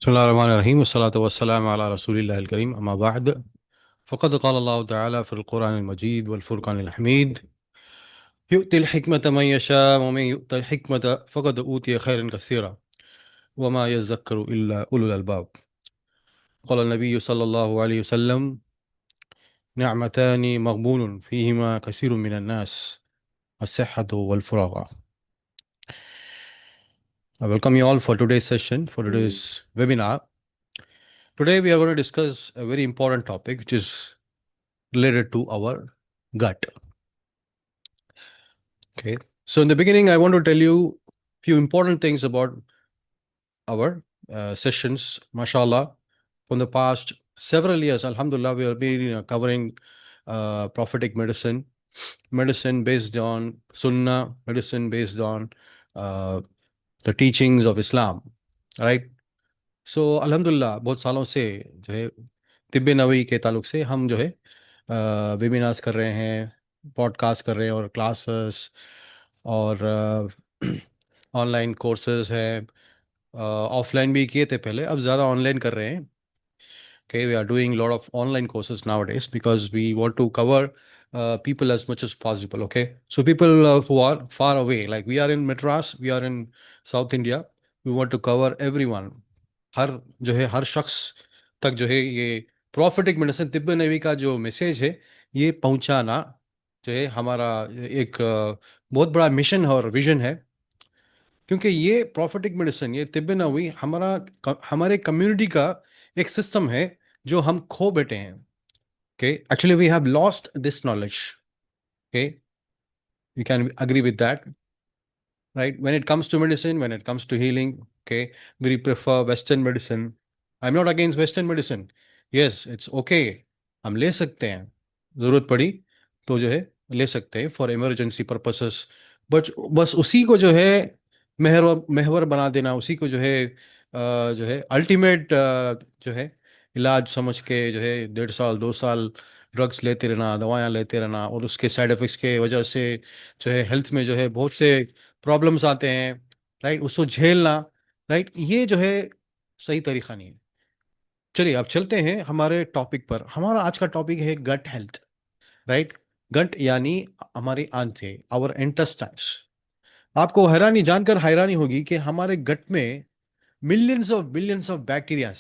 बिस्मिल्लाहिर्रहमानिर्रहीम वस्सलातु वस्सलामु अला रसूलिल्लाहिल करीम अम्मा बाद फ़क़द क़ाल अल्लाहु तआला फ़िल क़ुरआनिल मजीद वल फ़ुरक़ानिल हमीद युअतिल हिकमत मन यशा व मन युअतिल हिकमत फ़क़द ऊतिय खैरन कसीरा व मा यज़क्करु इल्ला उलुल अलबाब। क़ाल नबी सल्लल्लाहु अलैहि वसल्लम निअमतानि मग़बूनुन फ़ीहिमा कसीरुम मिनन नास अस्सिह्हतु वल फ़ुराग़। I welcome you all for today's session, for today's webinar. Today we are going to discuss a very important topic which is related to our gut. Okay. So in the beginning, I want to tell you a few important things about our sessions. MashaAllah, from the past several years, Alhamdulillah, we have been covering prophetic medicine based on Sunnah, medicine based on the teachings of Islam, right? सो अल्हम्दुलिल्लाह बहुत सालों से जो है तिब्बे नबवी के ताल्लुक से हम जो है वेबिनार्स कर रहे हैं, पॉडकास्ट कर रहे हैं और क्लासेस और ऑनलाइन कोर्सेज हैं। ऑफलाइन भी किए थे पहले, अब ज़्यादा ऑनलाइन कर रहे हैं। Okay, we are doing a lot of online courses nowadays because we want to cover people as much as possible. Okay, so people who are far away, like we are in Madras, we are in South India, we want to cover everyone. हर जो है हर शख्स तक जो है ये prophetic medicine तिब्बे नबी का जो message है ये पहुंचाना जो है हमारा एक बहुत बड़ा मिशन है और विजन है। क्योंकि ये प्रॉफिटिक मेडिसिन, ये तिब्बे नबवी हमारे कम्युनिटी का एक सिस्टम है जो हम खो बैठे हैं। Okay, actually we have lost this knowledge. Okay, you can agree with that, right? When it comes to medicine, when it comes to healing, okay, we prefer Western medicine. I'm not against Western medicine. Yes, it's okay. हम ले सकते हैं, ज़रूरत पड़ी तो जो है ले सकते हैं फॉर इमरजेंसी पर्पसेस। बट बस उसी को जो है महवर बना देना, उसी को जो है अल्टीमेट जो है इलाज समझ के जो है 1.5 साल 2 साल ड्रग्स लेते रहना, दवाएं लेते रहना और उसके साइड इफ़ेक्ट्स के वजह से जो है हेल्थ में जो है बहुत से प्रॉब्लम्स आते हैं, राइट? उसको झेलना, राइट? ये जो है सही तरीका नहीं है। चलिए अब चलते हैं हमारे टॉपिक पर। हमारा आज का टॉपिक है गट हेल्थ, राइट? गट यानी हमारी आंतें, आवर इंटेस्टाइन्स। आपको हैरानी जानकर हैरानी होगी कि हमारे गट में millions of billions of bacteria,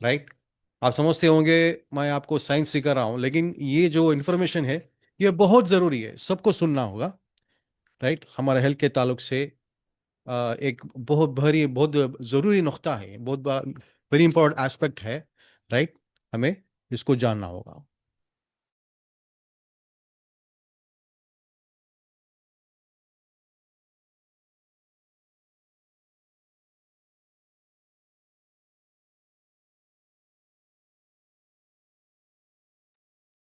right? आप समझते होंगे मैं आपको साइंस सिखा रहा हूं, लेकिन ये जो इंफॉर्मेशन है ये बहुत ज़रूरी है, सबको सुनना होगा, राइट? हमारे हेल्थ के ताल्लुक से एक बहुत ज़रूरी नुक्ता है, बहुत वेरी इंपॉर्टेंट एस्पेक्ट है, राइट? हमें इसको जानना होगा।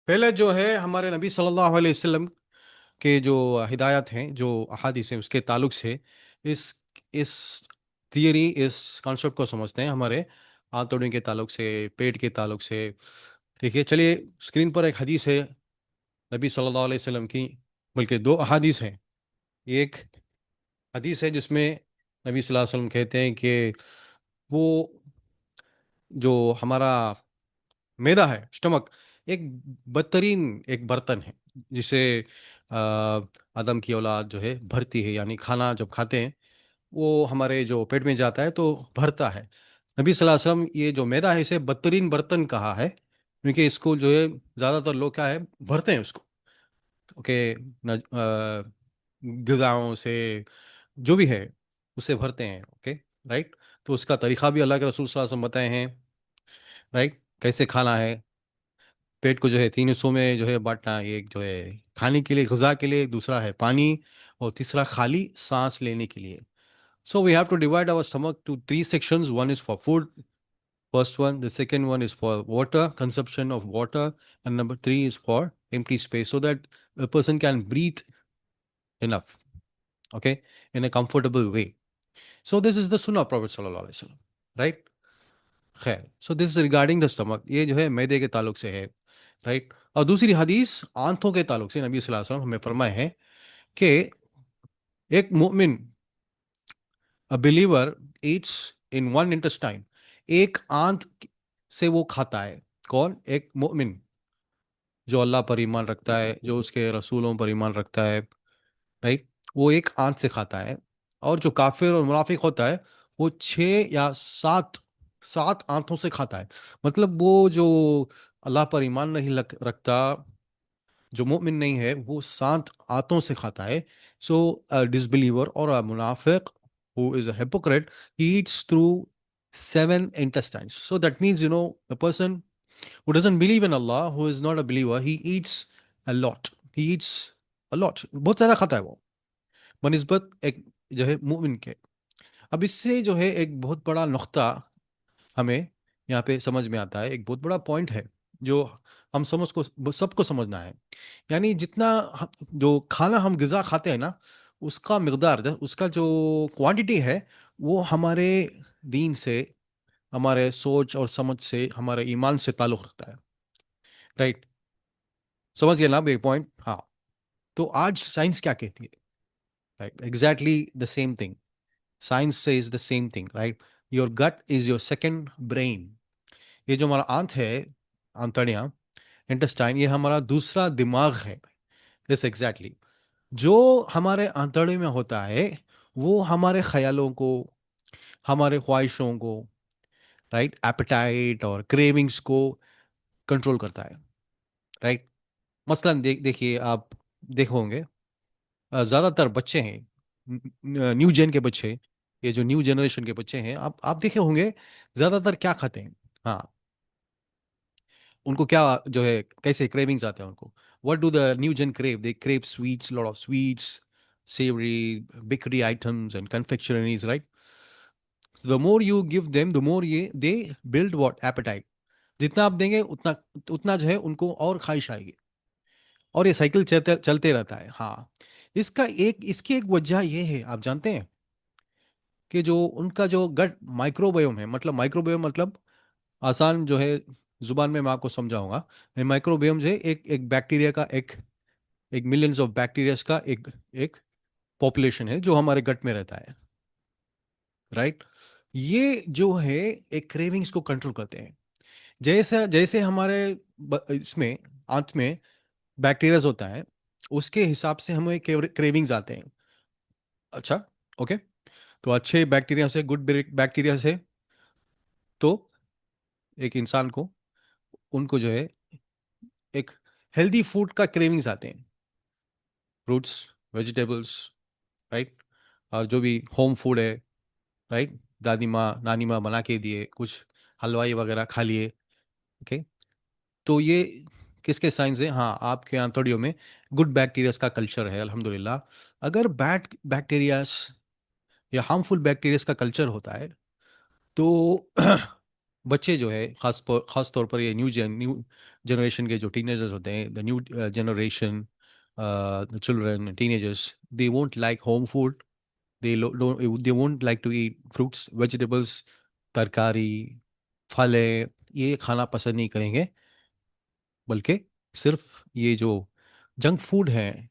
पहले जो है हमारे नबी सल्लल्लाहु अलैहि वसल्लम के जो हिदायत हैं, जो अहादीस हैं, उसके ताल्लुक से इस इस थियरी, इस कॉन्सेप्ट को समझते हैं हमारे आंतड़ियों के ताल्लुक से, पेट के ताल्लुक से। ठीक है, चलिए स्क्रीन पर एक हदीस है नबी सल्लल्लाहु अलैहि वसल्लम की, बल्कि दो अहादीस हैं। एक हदीस है जिसमें नबी सल्लल्लाहु अलैहि वसल्लम कहते हैं कि वो जो हमारा मैदा है, स्टमक, एक बदतरीन एक बर्तन है जिसे अ, आदम की औलाद जो है भरती है, यानी खाना जब खाते हैं वो हमारे जो पेट में जाता है तो भरता है। नबी सल्लल्लाहु अलैहि वसल्लम ये जो मैदा है इसे बदतरीन बर्तन कहा है, क्योंकि इसको जो है ज़्यादातर लोग क्या है भरते हैं उसको। ओके, न ग़िज़ाओं से जो भी है उसे भरते हैं। Okay, right? तो उसका तरीक़ा भी अल्लाह के रसूल सल्लल्लाहु अलैहि वसल्लम बताए हैं, राइट? कैसे खाना है। पेट को जो है 3 हिस्सों में जो है बाँटना, एक जो है खाने के लिए, ग़िज़ा के लिए, दूसरा है पानी और तीसरा खाली साँस लेने के लिए। So we have to divide our stomach to 3 sections. One is for food, first one. The second one is for water, consumption of water. And number 3 is for empty space so that a person can breathe enough, okay, in a comfortable way. So this is the Sunnah of Prophet Sallallahu Alaihi Wasallam, right? खैर, so this is regarding the stomach. ये जो है मैदे के ताल्लुक से है, right? और दूसरी हदीस आंतों के ताल्लुक से नबी सल्लल्लाहु अलैहि वसल्लम हमें फरमाए हैं कि एक मोमिन, a believer eats in one intestine, एक आंत से वो खाता है। कौन? एक मोमिन जो अल्लाह पर ईमान रखता है, जो उसके रसूलों पर ईमान रखता है, राइट, वो एक आंत से खाता है। और जो काफिर और मुनाफिक होता है वो छह या सात सात आंतों से खाता है। मतलब वो जो अल्लाह पर ईमान नहीं रखता, जो मोमिन नहीं है, वो सात आंतों से खाता है। सो डिसबिलीवर और मुनाफिक who is a hypocrite eats through seven intestines. So that means, the person who doesn't believe in Allah, who is not a believer, he eats a lot. He eats a lot. बहुत ज्यादा खाता है वो बनिस्बत एक जो है मुमिन के। अब इससे जो है एक बहुत बड़ा नुक्ता हमें यहाँ पे समझ में आता है, एक बहुत बड़ा पॉइंट है जो हम सबको समझना है। यानी जितना जो खाना हम ग़िज़ा खाते हैं ना, उसका मिकदार, उसका जो क्वांटिटी है, वो हमारे दीन से, हमारे सोच और समझ से, हमारे ईमान से ताल्लुक़ रखता है। राइट? समझ गए ना आप ये पॉइंट? हाँ। तो आज साइंस क्या कहती है? Right, exactly the same thing. Science says the same thing, right? Your gut is your second brain. ये जो हमारा आंत है, आंतड़ियाँ, इंटेस्टाइन, ये हमारा दूसरा दिमाग है। Yes, exactly. जो हमारे आंतड़े में होता है, वो हमारे ख्यालों को, हमारे ख्वाहिशों को, राइट, एपेटाइट और क्रेविंग्स को कंट्रोल करता है। राइट? मसलन देखिए आप देखे होंगे, ज़्यादातर बच्चे हैं, न्यू जेन के बच्चे, ये जो न्यू जनरेशन के बच्चे हैं, आप देखे होंगे ज़्यादातर क्या खाते हैं? हाँ, उनको क्या जो है, कैसे क्रेविंग्स आते हैं उनको? What do the new gen crave? They crave sweets, lot of sweets, savory bakery items and confectionaries, right? So the more you give them, the more ये they build what? Appetite. जितना आप देंगे उतना उतना जो है उनको और ख्वाहिश आएगी, और ये साइकिल चलते चलते रहता है। हाँ, इसकी एक वजह ये है, आप जानते हैं, कि जो उनका जो गट माइक्रोबायोम है, मतलब माइक्रोबायोम मतलब आसान जो है जुबान में मैं आपको समझाऊंगा। माइक्रोबायोम जो है एक बैक्टीरिया का, एक मिलियंस ऑफ बैक्टीरियाज का एक एक पॉपुलेशन है जो हमारे गट में रहता है। राइट? ये जो है एक क्रेविंग्स को कंट्रोल करते हैं। जैसे जैसे हमारे इसमें आंत में बैक्टीरियाज होता है, उसके हिसाब से हमें क्रेविंग्स आते हैं। अच्छा, ओके। तो अच्छे बैक्टीरिया से, गुड बैक्टीरिया से, तो एक इंसान को, उनको जो है एक हेल्दी फूड का क्रेविंग्स आते हैं। फ्रूट्स, वेजिटेबल्स, राइट, और जो भी होम फूड है, राइट, दादी माँ नानी माँ बना के दिए कुछ, हलवाई वगैरह खा लिए। ओके, तो ये किसके साइंस है? हाँ, आपके आंतड़ियों में गुड बैक्टीरियाज का कल्चर है, अल्हम्दुलिल्लाह। अगर बैड बैक्टीरियाज या हार्मफुल बैक्टीरियाज का कल्चर होता है, तो बच्चे जो है, खास तौर पर ये न्यू जनरेशन के जो टीनेजर्स होते हैं, the new generation, the children teenagers, they won't like home food, they won't like to eat fruits, vegetables, तरकारी, फल है, ये खाना पसंद नहीं करेंगे, बल्कि सिर्फ ये जो जंक फूड हैं,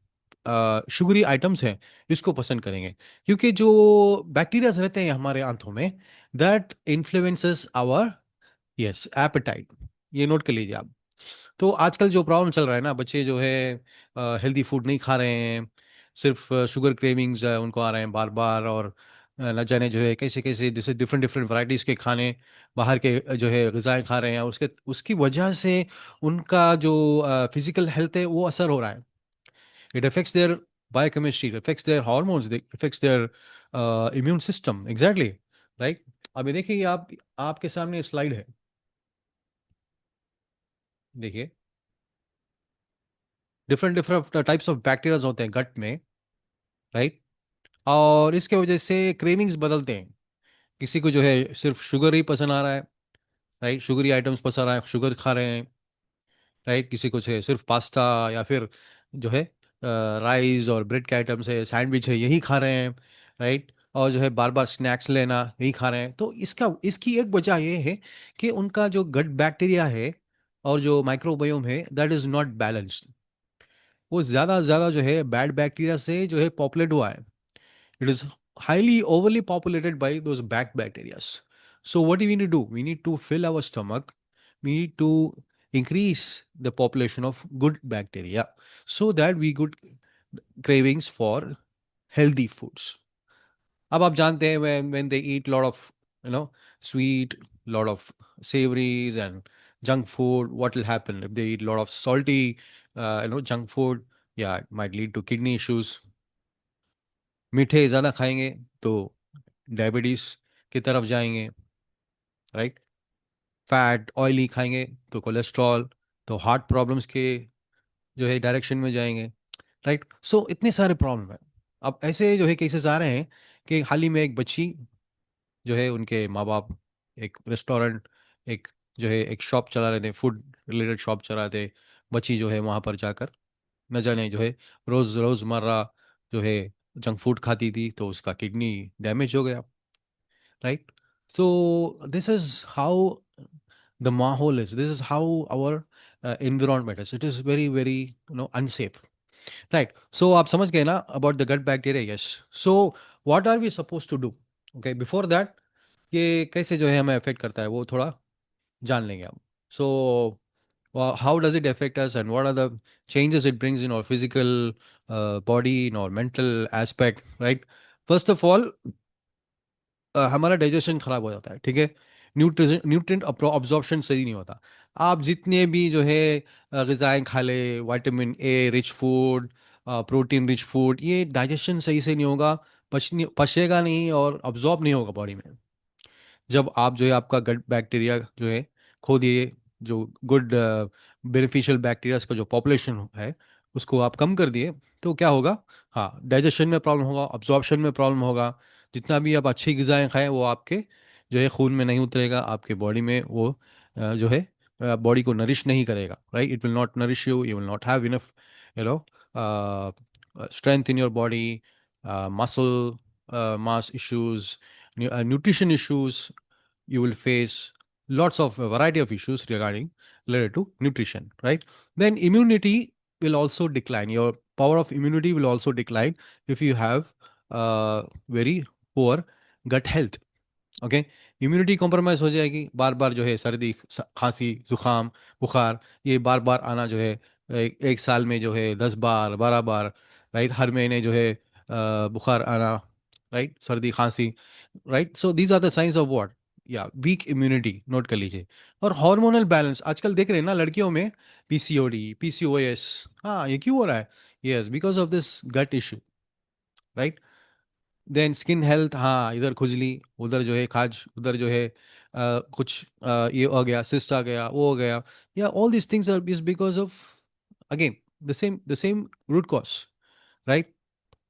शुगरी आइटम्स हैं, इसको पसंद करेंगे। क्योंकि जो बैक्टीरियाज रहते हैं हमारे आंतों में, that influences our, yes, appetite. ये नोट कर लीजिए आप। तो आजकल जो प्रॉब्लम चल रहा है ना, बच्चे जो है हेल्दी फूड नहीं खा रहे हैं, सिर्फ शुगर क्रेविंग्स उनको आ रहे हैं बार बार, और न जाने जो है कैसे कैसे जैसे डिफरेंट डिफरेंट वैरायटीज़ के खाने, बाहर के जो है ग़िज़ाएँ खा रहे हैं, उसके उसकी वजह से उनका जो फिजिकल हेल्थ है वो असर हो रहा है। It affects their biochemistry, it affects their hormones, it affects their immune system. Exactly, right? अभी देखिए, आप आपके सामने स्लाइड है, देखिए, different different types of bacterias होते हैं गट में, राइट? और इसके वजह से क्रेविंग्स बदलते हैं। किसी को जो है सिर्फ शुगर ही पसंद आ रहा है, राइट, शुगरी आइटम्स पसंद आ रहा है, शुगर खा रहे हैं, राइट। किसी को है सिर्फ पास्ता, या फिर जो है राइस और ब्रेड के आइटम्स है, सैंडविच है, यही खा रहे हैं, राइट। और जो है बार बार स्नैक्स लेना, यही खा रहे हैं। तो इसकी एक वजह ये है कि उनका जो गट बैक्टीरिया है और जो माइक्रोबायोम है, दैट इज नॉट बैलेंस्ड। वो ज़्यादा से ज़्यादा जो है बैड बैक्टीरिया से जो है पॉपुलेट हुआ है। It is highly overly populated by those bad bacterias. So what do we need to do? We need to fill our stomach. We need to increase the population of good bacteria so that we get cravings for healthy foods. अब आप जानते हैं when they eat lot of you know sweet, lot of savories and junk food, what will happen if they eat lot of salty junk food? Yeah, it might lead to kidney issues. मीठे ज़्यादा खाएंगे तो diabetes की तरफ जाएंगे, right? Fat oily खाएंगे तो cholesterol, तो हार्ट प्रॉब्लम्स के जो है डायरेक्शन में जाएंगे, राइट? सो इतने सारे प्रॉब्लम है। अब ऐसे जो है केसेस आ रहे हैं कि हाल ही में एक बच्ची जो है, उनके माँ बाप एक रेस्टोरेंट, एक जो है एक शॉप चला रहे थे, फूड रिलेटेड शॉप चला रहे थे। बच्ची जो है वहाँ पर जाकर न जाने जो है रोज़मर्रा जो है जंक फूड खाती थी, तो उसका किडनी डैमेज हो गया, right? So this is how the mahol is. This is how our environment is. It is very very unsafe, right? So आप समझ गए ना about the gut bacteria? Yes. So what are we supposed to do? Okay, before that, ये कैसे जो है हमें affect करता है वो थोड़ा जान लेंगे हम. So how does it affect us and what are the changes it brings in our physical body, in our mental aspect, right? First of all, हमारा डाइजेशन खराब हो जाता है, ठीक है? न्यूट्रिएंट अब्जॉर्प्शन सही नहीं होता। आप जितने भी जो है ग़िज़ाएँ खा लें, vitamin A rich food, protein rich food, ये डाइजेशन सही से नहीं होगा, पचेगा नहीं और अब्जॉर्ब नहीं होगा बॉडी में। जब आप जो है आपका गट बैक्टीरिया जो है खो दिए, जो गुड बेनिफिशियल बैक्टीरियाज का जो पॉपुलेशन है उसको आप कम कर दिए, तो क्या होगा? हाँ, डाइजेशन में प्रॉब्लम होगा, अब्जॉर्प्शन में प्रॉब्लम होगा। जितना भी आप अच्छी ग़िज़ाएँ खाएँ वो आपके जो है खून में नहीं उतरेगा, आपके बॉडी में वो जो है बॉडी को नरिश नहीं करेगा, right? It will not nourish you, you will not have enough you know strength in your body, muscle mass issues, nutrition issues. You will face lots of variety of issues regarding related to nutrition, right? Then immunity will also decline. Your power of immunity will also decline if you have very poor gut health. Okay, immunity compromise हो जाएगी, बार बार जो है सर्दी खांसी जुकाम बुखार, ये बार बार आना जो है एक साल में जो है 10 बार 12 बार, राइट? हर महीने जो है बुखार आना, राइट? सर्दी खांसी, right? So these are the science of what? या वीक इम्यूनिटी, नोट कर लीजिए। और हार्मोनल बैलेंस आजकल देख रहे हैं ना लड़कियों में, पीसीओडी पीसीओएस, हाँ ये क्यों हो रहा है? Yes, because of this gut issue, right? Then skin health, हाँ, इधर खुजली, उधर जो है खाज, उधर जो है कुछ ये हो गया, सिस्ट आ गया, वो हो गया, या all this things are is because of again the same root cause, right?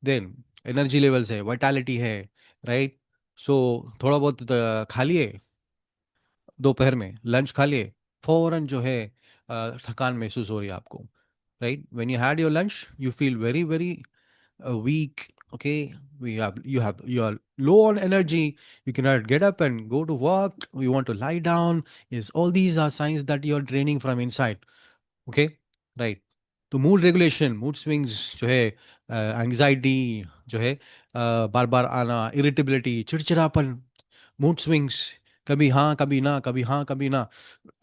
Then energy levels है, वाइटैलिटी है, राइट? सो थोड़ा बहुत खा लिए, दोपहर में लंच खा लिए, फौरन जो है थकान महसूस हो रही है आपको, right? When you had your lunch you feel very very weak, okay? You are low on energy, you cannot get up and go to work, you want to lie down. Yes, all these are signs that you're draining from inside, okay? Right. तो mood regulation, mood swings जो है, anxiety जो है बार बार आना, irritability, चिड़चिड़ापन, mood swings, कभी हाँ कभी ना, कभी हाँ कभी ना,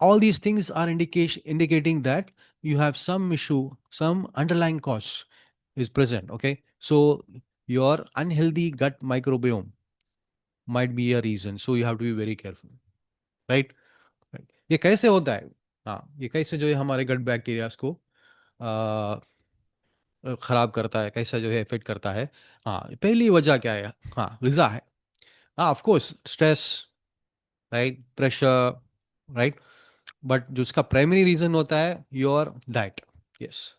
all these things are indicating that you have some issue, some underlying cause is present, okay? So your unhealthy gut microbiome might be a reason, so you have to be very careful, right? Right. ये कैसे होता है? हाँ, ये कैसे जो है हमारे गट बैक्टीरियाज को खराब करता है, कैसा जो है इफेक्ट करता है? हाँ, पहली वजह क्या है? हाँ, ग़िज़ा है। हाँ, of course stress, right? Pressure, right? But जो उसका प्राइमरी रीजन होता है your diet. Yes.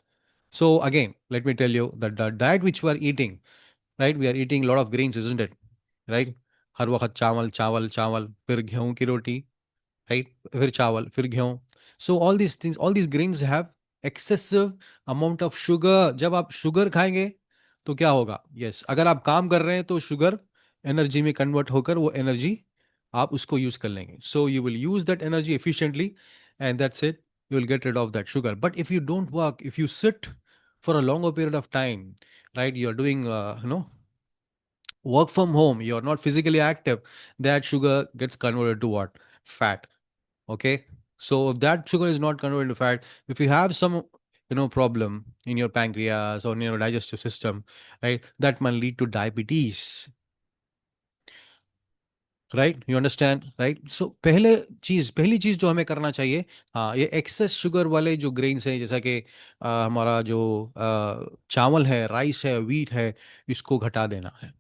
So again let me tell you the diet which we are eating, right? We are eating lot of grains, isn't it? Right? हर वक्त चावल चावल चावल, फिर गेहूं की रोटी, राइट? फिर चावल, फिर गेहूं। So all these things, all these grains have excessive amount of sugar. जब आप शुगर खाएंगे तो क्या होगा? यस, अगर आप काम कर रहे हैं तो शुगर एनर्जी में कन्वर्ट होकर वो एनर्जी आप उसको यूज कर लेंगे। So you will use that energy efficiently and that's it, you will get rid of that sugar. But if you don't work, if you sit for a longer period of time, right, you are doing work from home, you're not physically active, that sugar gets converted to what? Fat. Okay. So if that sugar is not converted into fat, if you have some, problem in your pancreas or in your digestive system, right, that might lead to diabetes. Right, you understand, right? So पहली चीज जो हमें करना चाहिए, हाँ, ये excess sugar वाले जो ग्रेन्स हैं, जैसा कि हमारा जो चावल है, राइस है, वीट है, इसको घटा देना है।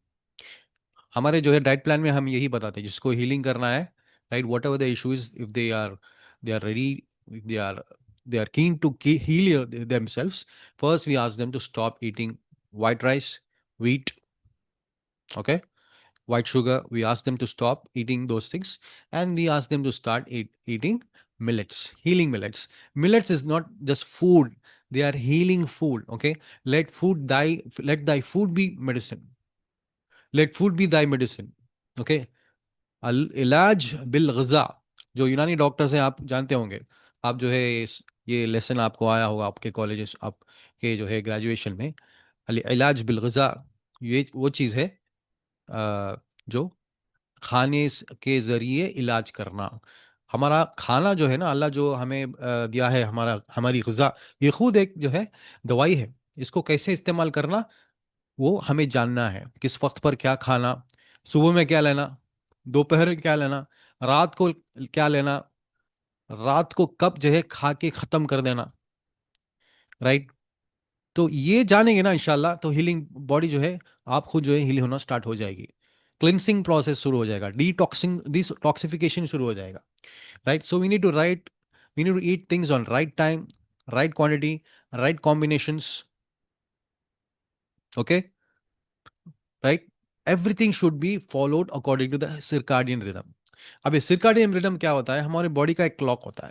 हमारे जो है डाइट प्लान में हम यही बताते हैं, जिसको हीलिंग करना है, right, whatever the issues, if they are ready, if they are keen to heal themselves, first we ask them to stop eating white rice, wheat, okay, white sugar. We ask them to stop eating those things, and we ask them to start eating millets, healing millets. Millets is not just food, they are healing food. Okay, let thy food be medicine. Let food be thy medicine. Okay, अल इलाज bill गज़ा, जो यूनानी doctors हैं, आप जानते होंगे। आप जो है ये लेसन आपको आया होगा आपके कॉलेजेस, आपके जो है ग्रेजुएशन में। अल इलाज बिल गज़ा, ये वो चीज़ है जो खाने के ज़रिए इलाज करना। हमारा खाना जो है ना, अल्लाह जो हमें दिया है, हमारी ग़िज़ा, ये खुद एक जो है दवाई है। इसको कैसे इस्तेमाल करना, वो हमें जानना है। किस वक्त पर क्या खाना, सुबह में क्या लेना, दोपहर में क्या लेना, रात को क्या लेना, रात को कब जो है खा के ख़त्म कर देना, राइट? तो ये जानेंगे ना इंशाल्लाह, तो हीलिंग बॉडी जो है, आप खुद जो है हील होना स्टार्ट हो जाएगी। क्लिनसिंग प्रोसेस शुरू हो जाएगा, डिटॉक्सिफिकेशन शुरू हो जाएगा, right? So we need to eat things on right time, right quantity, right combinations, okay, right? Everything should be followed according to the circadian rhythm. अब ये सिरकाडियन रिदम क्या होता है? हमारी बॉडी का एक क्लॉक होता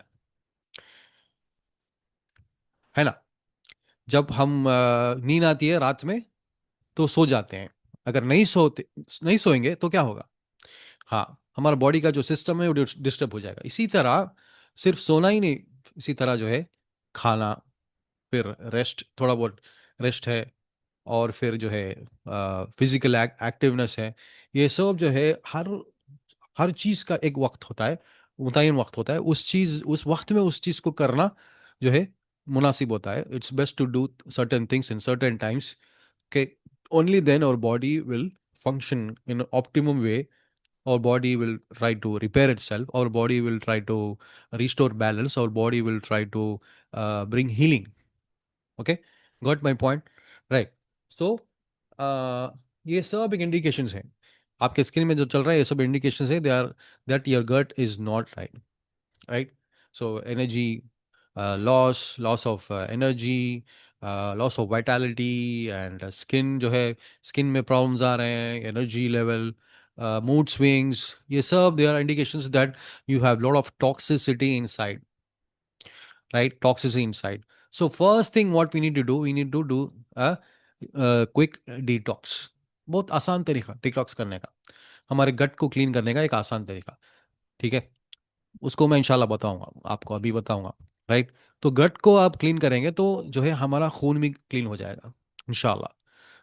है ना? जब हम नींद आती है रात में, तो सो जाते हैं। अगर नहीं सोएंगे तो क्या होगा? हाँ, हमारा बॉडी का जो सिस्टम है वो डिस्टर्ब हो जाएगा। इसी तरह सिर्फ सोना ही नहीं, इसी तरह जो है खाना, फिर रेस्ट, थोड़ा बहुत रेस्ट है, और फिर जो है फिजिकल एक्टिवनेस है। ये सब जो है हर हर चीज़ का एक वक्त होता है, मुतय्यन वक्त होता है। उस वक्त में उस चीज़ को करना जो है मुनासिब होता है। It's best to do certain things in certain times, के only then our body will function in an optimum way. Our body will try to repair itself, our body will try to restore balance, our body will try to bring healing. Okay, got my point, right? So uh, ये सब एक indications हैं, आपके skin में जो चल रहा है, ये सब इंडिकेशंस है, they are that your gut is not right, right? So energy loss of energy, loss of vitality, and skin जो है, स्किन में प्रॉब्लम्स आ रहे हैं, एनर्जी लेवल, मूड स्विंग्स, ये सब they are indications that you have lot of toxicity inside, right? Toxicity inside. So first thing what we need to do, we need to do a quick detox. बहुत आसान तरीका detox करने का, हमारे गट को clean करने का एक आसान तरीका, ठीक है? उसको मैं इंशाल्लाह बताऊंगा, आपको अभी बताऊंगा, राइट? तो गट को आप क्लीन करेंगे तो जो है हमारा खून भी क्लीन हो जाएगा इंशाल्लाह,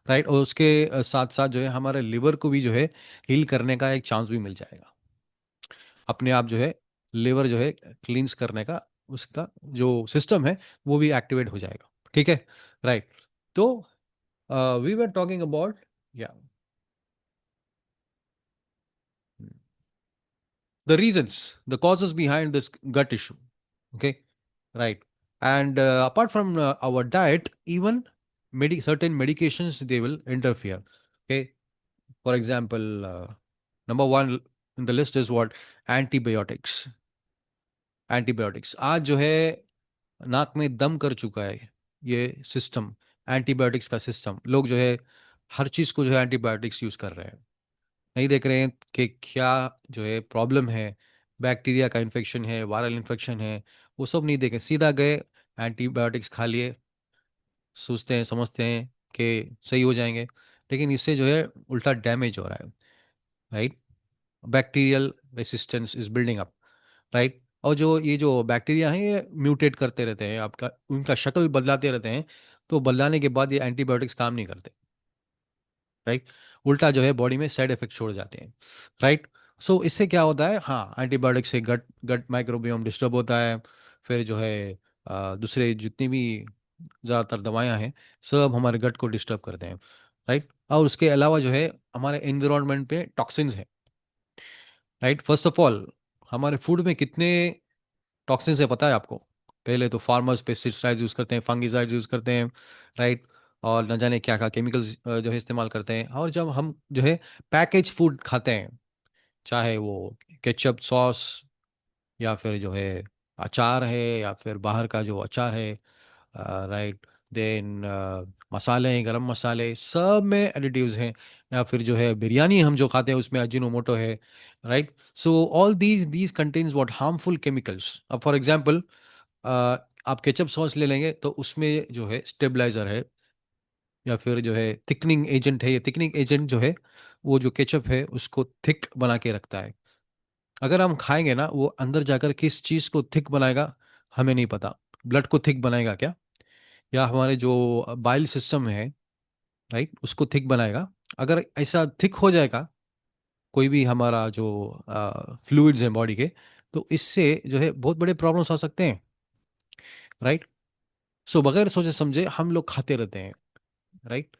राइट? और उसके साथ साथ जो है हमारे लिवर को भी जो है हील करने का एक चांस भी मिल जाएगा। अपने आप जो है लिवर जो है क्लींस करने का, उसका जो सिस्टम है वो भी एक्टिवेट हो जाएगा, ठीक है, राइट? तो वी वर टॉकिंग अबाउट, या, the reasons, the causes behind this gut issue. Okay, right. And apart from our diet, even certain medications they will interfere. Okay, for example, number one in the list is what? Antibiotics. Antibiotics आज जो है नाक में दम कर चुका है ये सिस्टम, एंटीबायोटिक्स का सिस्टम। लोग जो है हर चीज़ को जो है एंटीबायोटिक्स यूज़ कर रहे हैं, नहीं देख रहे हैं कि क्या जो है प्रॉब्लम है, बैक्टीरिया का इन्फेक्शन है, वायरल इन्फेक्शन है, वो सब नहीं देखें, सीधा गए एंटीबायोटिक्स खा लिए, सोचते हैं समझते हैं कि सही हो जाएंगे, लेकिन इससे जो है उल्टा डैमेज हो रहा है, right? Bacterial resistance is building up, right? और जो ये जो बैक्टीरिया हैं ये म्यूटेट करते रहते हैं, आपका उनका शक्ल बदलाते रहते हैं, तो बदलाने के बाद ये एंटीबायोटिक्स काम नहीं करते, राइट? उल्टा जो है बॉडी में साइड इफेक्ट छोड़ जाते हैं, राइट। सो इससे क्या होता है, हाँ, एंटीबायोटिक से गट गट माइक्रोबियोम डिस्टर्ब होता है। फिर जो है दूसरे जितनी भी ज़्यादातर दवाइयाँ हैं, सब हमारे गट को डिस्टर्ब करते हैं, राइट। और उसके अलावा जो है हमारे एनवायरनमेंट पे टॉक्सिन्स हैं, राइट। फर्स्ट ऑफ ऑल, हमारे फूड में कितने टॉक्सिन्स है पता है आपको? पहले तो फार्मर्स पेस्टिसाइड्स यूज़ करते हैं, फंगिसाइड्स यूज़ करते हैं, राइट। और न जाने क्या क्या केमिकल्स जो है इस्तेमाल करते हैं। और जब हम जो है पैकेज फूड खाते हैं, चाहे वो केचप सॉस या फिर जो है अचार है या फिर बाहर का जो अचार है, राइट, देन मसाले हैं, गरम मसाले, सब में एडिटिव्स हैं। या फिर जो है बिरयानी हम जो खाते हैं उसमें अजीनोमोटो है, right. So all these contains what harmful chemicals. अब फॉर एग्जांपल आप केचप सॉस ले लेंगे तो उसमें जो है स्टेबलाइजर है या फिर जो है थिकनिंग एजेंट है। ये थिकनिंग एजेंट जो है वो जो केचप है उसको थिक बना के रखता है। अगर हम खाएंगे ना, वो अंदर जाकर किस चीज़ को थिक बनाएगा हमें नहीं पता। ब्लड को थिक बनाएगा क्या, या हमारे जो बाइल सिस्टम है, राइट, उसको थिक बनाएगा? अगर ऐसा थिक हो जाएगा कोई भी हमारा जो फ्लूइड्स हैं बॉडी के, तो इससे जो है बहुत बड़े प्रॉब्लम्स आ सकते हैं, राइट। सो बगैर सोचे समझे हम लोग खाते रहते हैं, राइट।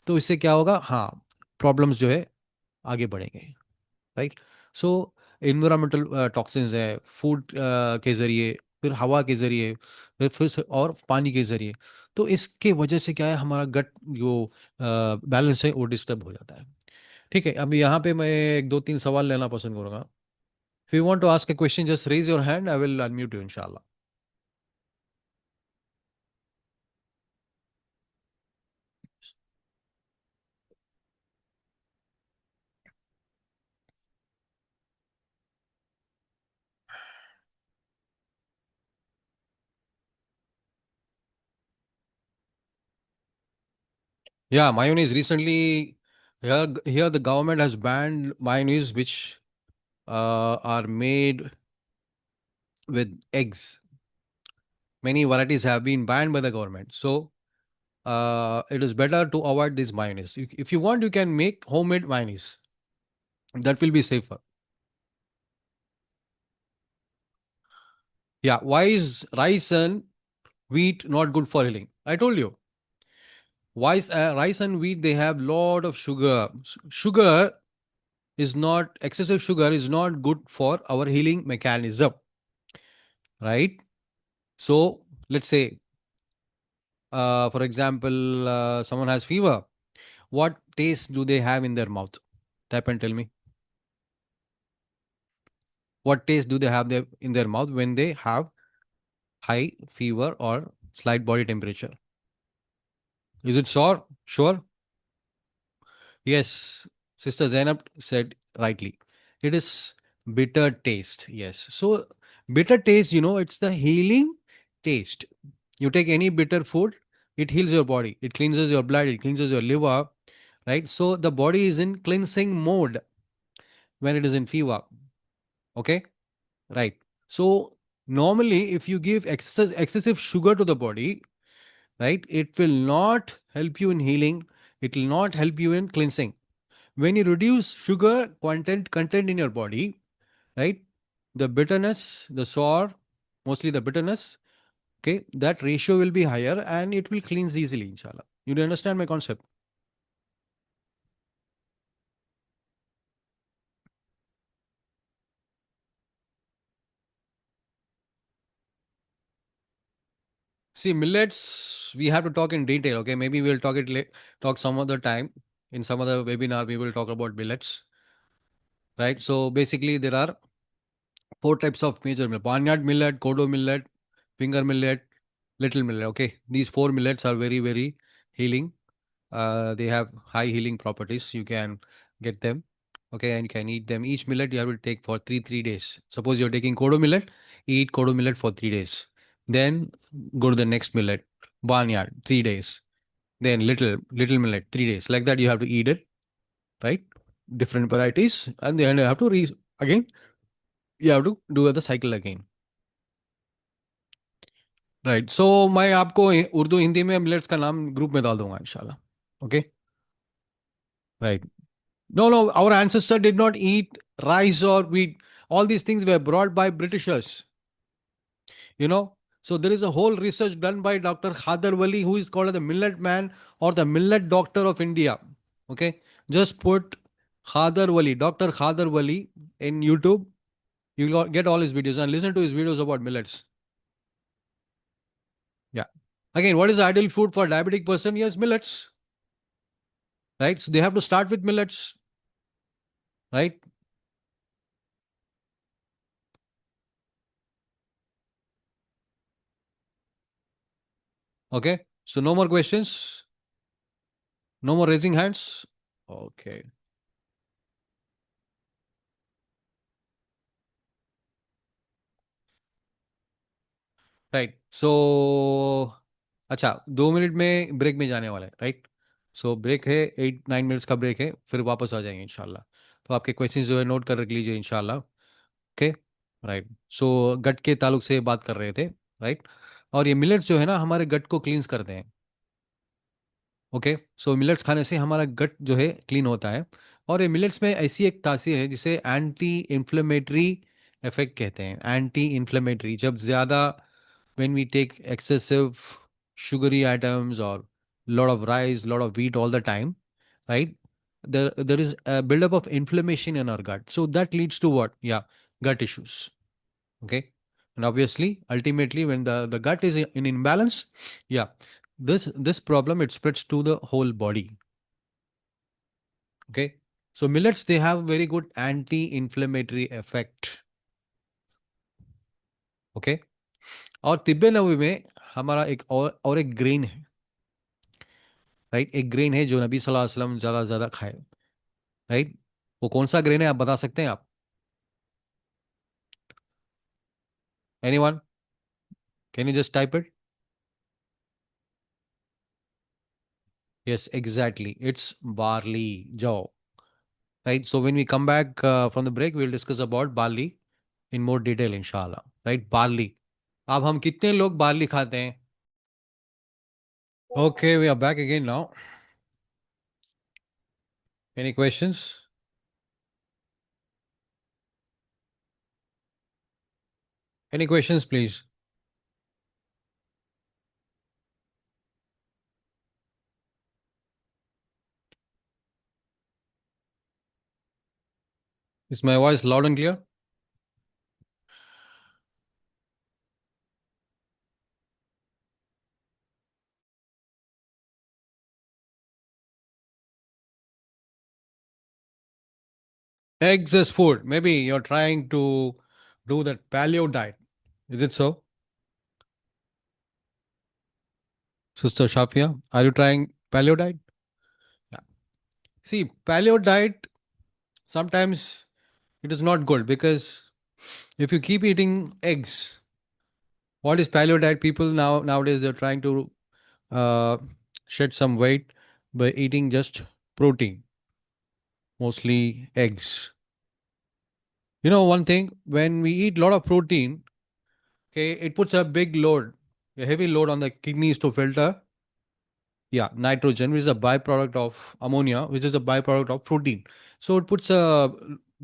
तो इससे क्या होगा, हाँ, प्रॉब्लम्स जो है आगे बढ़ेंगे, राइट। सो इन्वायरमेंटल टॉक्सिन्स है फूड के ज़रिए, फिर हवा के ज़रिए, और पानी के ज़रिए। तो इसके वजह से क्या है, हमारा गट जो बैलेंस है वो डिस्टर्ब हो जाता है। ठीक है, अब यहाँ पे मैं एक दो तीन सवाल लेना पसंद करूँगा। If you want to ask a question just raise your hand, I will unmute you इंशाल्लाह। Yeah, mayonnaise recently, here the government has banned mayonnaise which are made with eggs. Many varieties have been banned by the government. So it is better to avoid this mayonnaise. If you want, you can make homemade mayonnaise. That will be safer. Yeah. Why is rice and wheat not good for healing? I told you. Why is rice and wheat? They have lot of sugar. Sugar is not excessive. Sugar is not good for our healing mechanism, right? So let's say, for example, someone has fever. What taste do they have in their mouth? Type and tell me. What taste do they have in their mouth when they have high fever or slight body temperature? Is it sour? Sure. Yes, Sister Zainab said rightly. It is bitter taste. Yes. So, bitter taste, it's the healing taste. You take any bitter food, it heals your body, it cleanses your blood, it cleanses your liver, right? So, the body is in cleansing mode when it is in fever. Okay. Right. So, normally, if you give excessive sugar to the body, right, it will not help you in healing, it will not help you in cleansing. When you reduce sugar content in your body, right, the bitterness, the sour, mostly the bitterness, okay, that ratio will be higher and it will cleanse easily, inshallah. You do understand my concept? See, millets, we have to talk in detail, okay? Maybe we'll talk some other time. In some other webinar, we will talk about millets, right? So basically, there are four types of major millet: barnyard millet, kodo millet, finger millet, little millet. Okay, these four millets are very, very healing. They have high healing properties. You can get them. Okay, and you can eat them. Each millet you have to take for three days. Suppose you're taking kodo millet, eat kodo millet for 3 days. Then go to the next millet, barnyard, 3 days. Then little millet, 3 days. Like that, you have to eat it, right? Different varieties, and then you have to again. You have to do the cycle again. Right. So मैं आपको उर्दू हिंदी में millets का नाम group में डाल दूंगा इंशाल्लाह। Okay. Right. No, no, our ancestor did not eat rice or wheat. All these things were brought by Britishers, you know. So there is a whole research done by Dr. Khadar Wali, who is called the millet man or the millet doctor of India. Okay. Just put Khadar Wali, Dr. Khadar Wali in YouTube. You will get all his videos and listen to his videos about millets. Yeah. Again, what is the ideal food for diabetic person? Yes, millets. Right. So they have to start with millets. Right. Okay. So no more questions. No more raising hands. Okay. Right so अच्छा 2 minute में break में जाने वाला है right so break है 8-9 minutes का break है फिर वापस आ जाएंगे इंशाल्लाह तो आपके क्वेश्चन जो है नोट कर रख लीजिए इंशाल्लाह ओके राइट सो गट के ताल्लुक से बात कर रहे थे राइट और ये मिलेट्स जो है ना हमारे गट को क्लींस करते हैं ओके सो मिलेट्स खाने से हमारा गट जो है क्लीन होता है और ये मिलेट्स में ऐसी एक तासीर है जिसे एंटी इन्फ्लेमेटरी इफेक्ट कहते हैं एंटी इन्फ्लेमेटरी जब ज़्यादा when we take excessive sugary items or lot of rice lot of wheat all the time right there is a buildup of inflammation in our gut so that leads to what yeah gut issues okay and obviously ultimately when the gut is in imbalance yeah this problem it spreads to the whole body okay so millets they have very good anti-inflammatory effect okay और तिब्बे नबी में हमारा एक और एक grain है right एक grain है जो नबी सल्लल्लाहु अलैहि वसल्लम ज़्यादा से ज़्यादा खाए राइट वो कौन सा ग्रेन है आप बता सकते हैं आप anyone can you just type it yes exactly it's barley jau right so when we come back from the break we will discuss about barley in more detail इंशाल्लाह राइट बार्ली अब हम कितने लोग बार्ली खाते हैं okay we are back again now any questions any questions please is my voice loud and clear eggs as food. Maybe you're trying to do that paleo diet. Is it so? Sister Shafia, are you trying paleo diet? Yeah. See, paleo diet sometimes it is not good because if you keep eating eggs, what is paleo diet? People nowadays they're trying to uh, shed some weight by eating just protein, mostly eggs. You know one thing, when we eat a lot of protein, okay, it puts a big load, a heavy load on the kidneys to filter. Yeah, nitrogen, which is a byproduct of ammonia, which is a byproduct of protein. So it puts a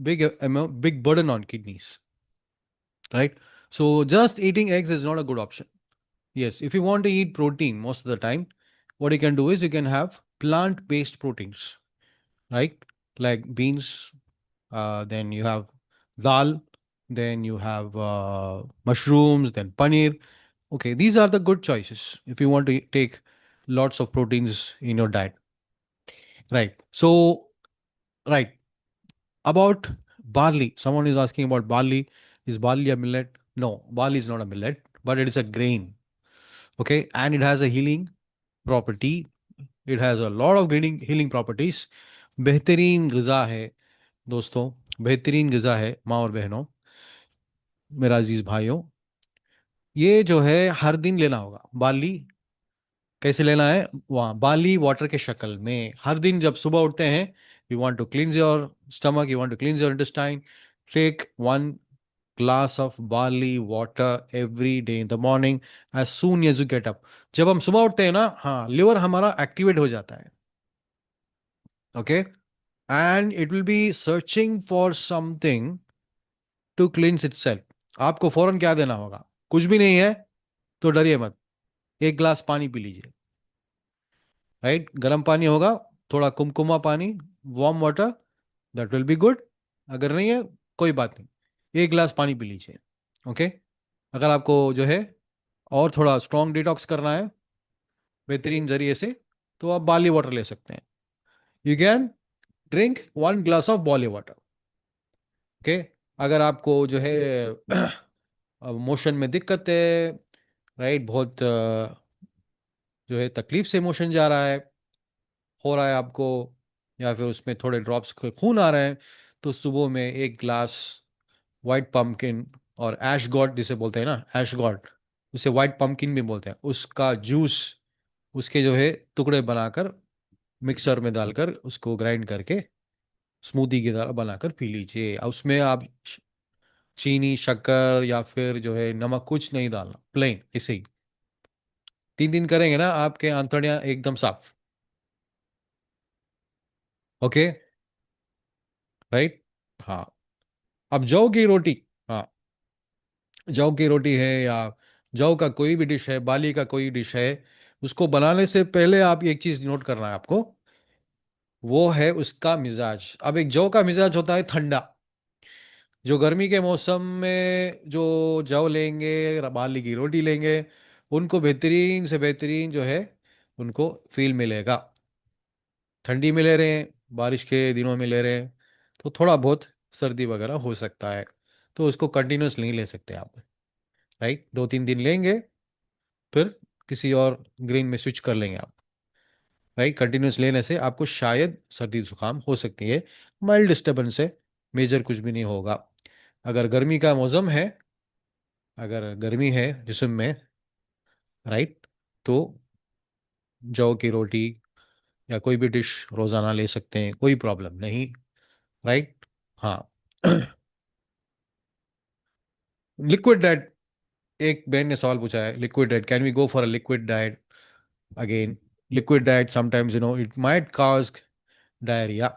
big burden on kidneys, right? So just eating eggs is not a good option. Yes, if you want to eat protein most of the time, what you can do is you can have plant-based proteins, right? Like beans, then you have dal, then you have mushrooms, then paneer. Okay, these are the good choices if you want to take lots of proteins in your diet. Right. So, right. About barley. Someone is asking about barley. Is barley a millet? No, barley is not a millet, but it is a grain. Okay. And it has a healing property. It has a lot of healing properties. बेहतरीन गज़ा है दोस्तों बेहतरीन गज़ा है माँ और बहनों मेरा अजीज भाइयों ये जो है हर दिन लेना होगा बार्ली कैसे लेना है वहाँ बाली वाटर के शक्ल में हर दिन जब सुबह उठते हैं you want to cleanse your stomach you want to cleanse your intestine take 1 glass of barley water every day in the morning as soon as you get up जब हम सुबह उठते हैं ना हाँ लिवर हमारा एक्टिवेट हो जाता है okay and it will be searching for something to cleanse itself। आपको फौरन क्या देना होगा? कुछ भी नहीं है तो डरिए मत, एक ग्लास पानी पी लीजिए। राइट, गर्म पानी होगा, थोड़ा कुमकुमा पानी, warm water, that will be good. अगर नहीं है, कोई बात नहीं, एक गिलास पानी पी लीजिए। ओके। अगर आपको जो है और थोड़ा स्ट्रॉन्ग डिटॉक्स करना है बेहतरीन जरिए से, तो आप बार्ली वाटर ले सकते हैं। You can drink 1 glass of barley water. Okay. अगर आपको जो है मोशन में दिक्कत है, राइट, बहुत जो है तकलीफ से मोशन जा रहा है, हो रहा है आपको, या फिर उसमें थोड़े ड्रॉप्स खून आ रहे हैं, तो सुबह में 1 ग्लास वाइट पम्पकिन और ऐश गॉड जिसे बोलते हैं ना, ऐश गॉड, उसे वाइट पम्पकिन भी बोलते हैं, उसका जूस, उसके जो है टुकड़े बनाकर मिक्सर में डालकर उसको ग्राइंड करके स्मूदी की तरह बनाकर पी लीजिए। और उसमें आप चीनी, शक्कर या फिर जो है नमक कुछ नहीं डालना, प्लेन ऐसे ही। 3 दिन करेंगे ना, आपके आंतड़ियां एकदम साफ। ओके। राइट। हाँ। अब जौ की रोटी, हाँ, जौ की रोटी है या जौ का कोई भी डिश है, बाली का कोई डिश है, उसको बनाने से पहले आप एक चीज नोट करना है आपको, वो है उसका मिजाज। अब एक जौ का मिजाज होता है ठंडा। जो गर्मी के मौसम में जो जौ लेंगे, बाली की रोटी लेंगे, उनको बेहतरीन से बेहतरीन जो है उनको फील मिलेगा। ठंडी में ले रहे हैं, बारिश के दिनों में ले रहे हैं, तो थोड़ा बहुत सर्दी वगैरह हो सकता है, तो उसको कंटिन्यूस नहीं ले सकते आप। राइट, 2-3 दिन लेंगे, फिर किसी और ग्रीन में स्विच कर लेंगे आप। राइट, कंटिन्यूस लेने से आपको शायद सर्दी जुकाम हो सकती है, माइल्ड डिस्टर्बेंस है, मेजर कुछ भी नहीं होगा। अगर गर्मी का मौसम है, अगर गर्मी है जिस्म में, राइट, तो जौ की रोटी या कोई भी डिश रोजाना ले सकते हैं, कोई प्रॉब्लम नहीं। राइट। हाँ। लिक्विड डाइट, एक बहन ने सवाल पूछा है, liquid diet, can we go for a liquid diet again? Liquid diet sometimes it might cause diarrhoea,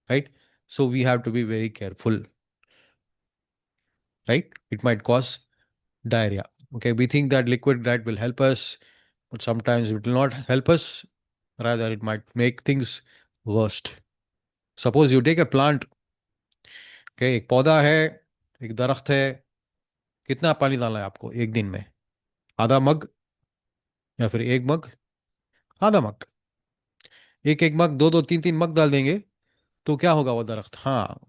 right? So we have to be very careful, right? It might cause diarrhea. Okay, we think that liquid diet will help us, but sometimes it will not help us. Rather, it might make things worst. Suppose you take a plant, okay, एक पौधा है, एक दरख्त है, कितना पानी डालना है आपको एक दिन में? आधा मग या फिर 1 मग? आधा मग। एक एक मग, दो दो तीन तीन मग डाल देंगे, तो क्या होगा? वो दरख्त, हाँ,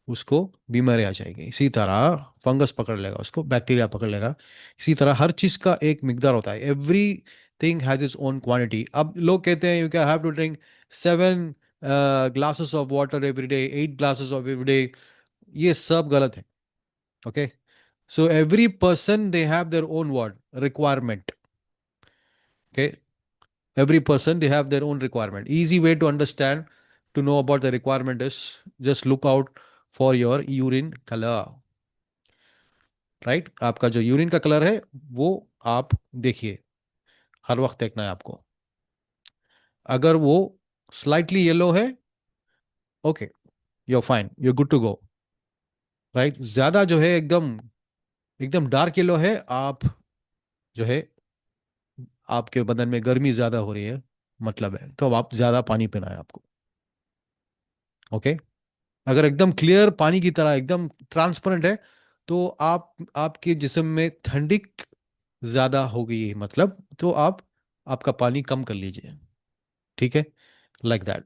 उसको बीमारी आ जाएगी। इसी तरह फंगस पकड़ लेगा उसको, बैक्टीरिया पकड़ लेगा। इसी तरह हर चीज का एक मिकदार होता है, everything has its own quantity. अब लोग कहते हैं you can have to drink 7 glasses of water every day, 8 glasses of every day. ये सब गलत है। Okay. So every person they have their own word requirement. Okay. Every person they have their own requirement. Easy way to understand, to know about the requirement is just look out for your urine color। Right, आपका जो urine का colour है वो आप देखिए, हर वक्त देखना है आपको। अगर वो स्लाइटली येलो है, okay, you fine, you good to go. Right, ज्यादा जो है एकदम एकदम डार्क येलो है, आप जो है आपके बदन में गर्मी ज्यादा हो रही है मतलब है, तो अब आप ज्यादा पानी पीना है आपको। ओके। अगर एकदम क्लियर पानी की तरह एकदम ट्रांसपेरेंट है, तो आप आपके जिस्म में ठंडिक ज्यादा हो गई है मतलब, तो आप आपका पानी कम कर लीजिए। ठीक है, like that.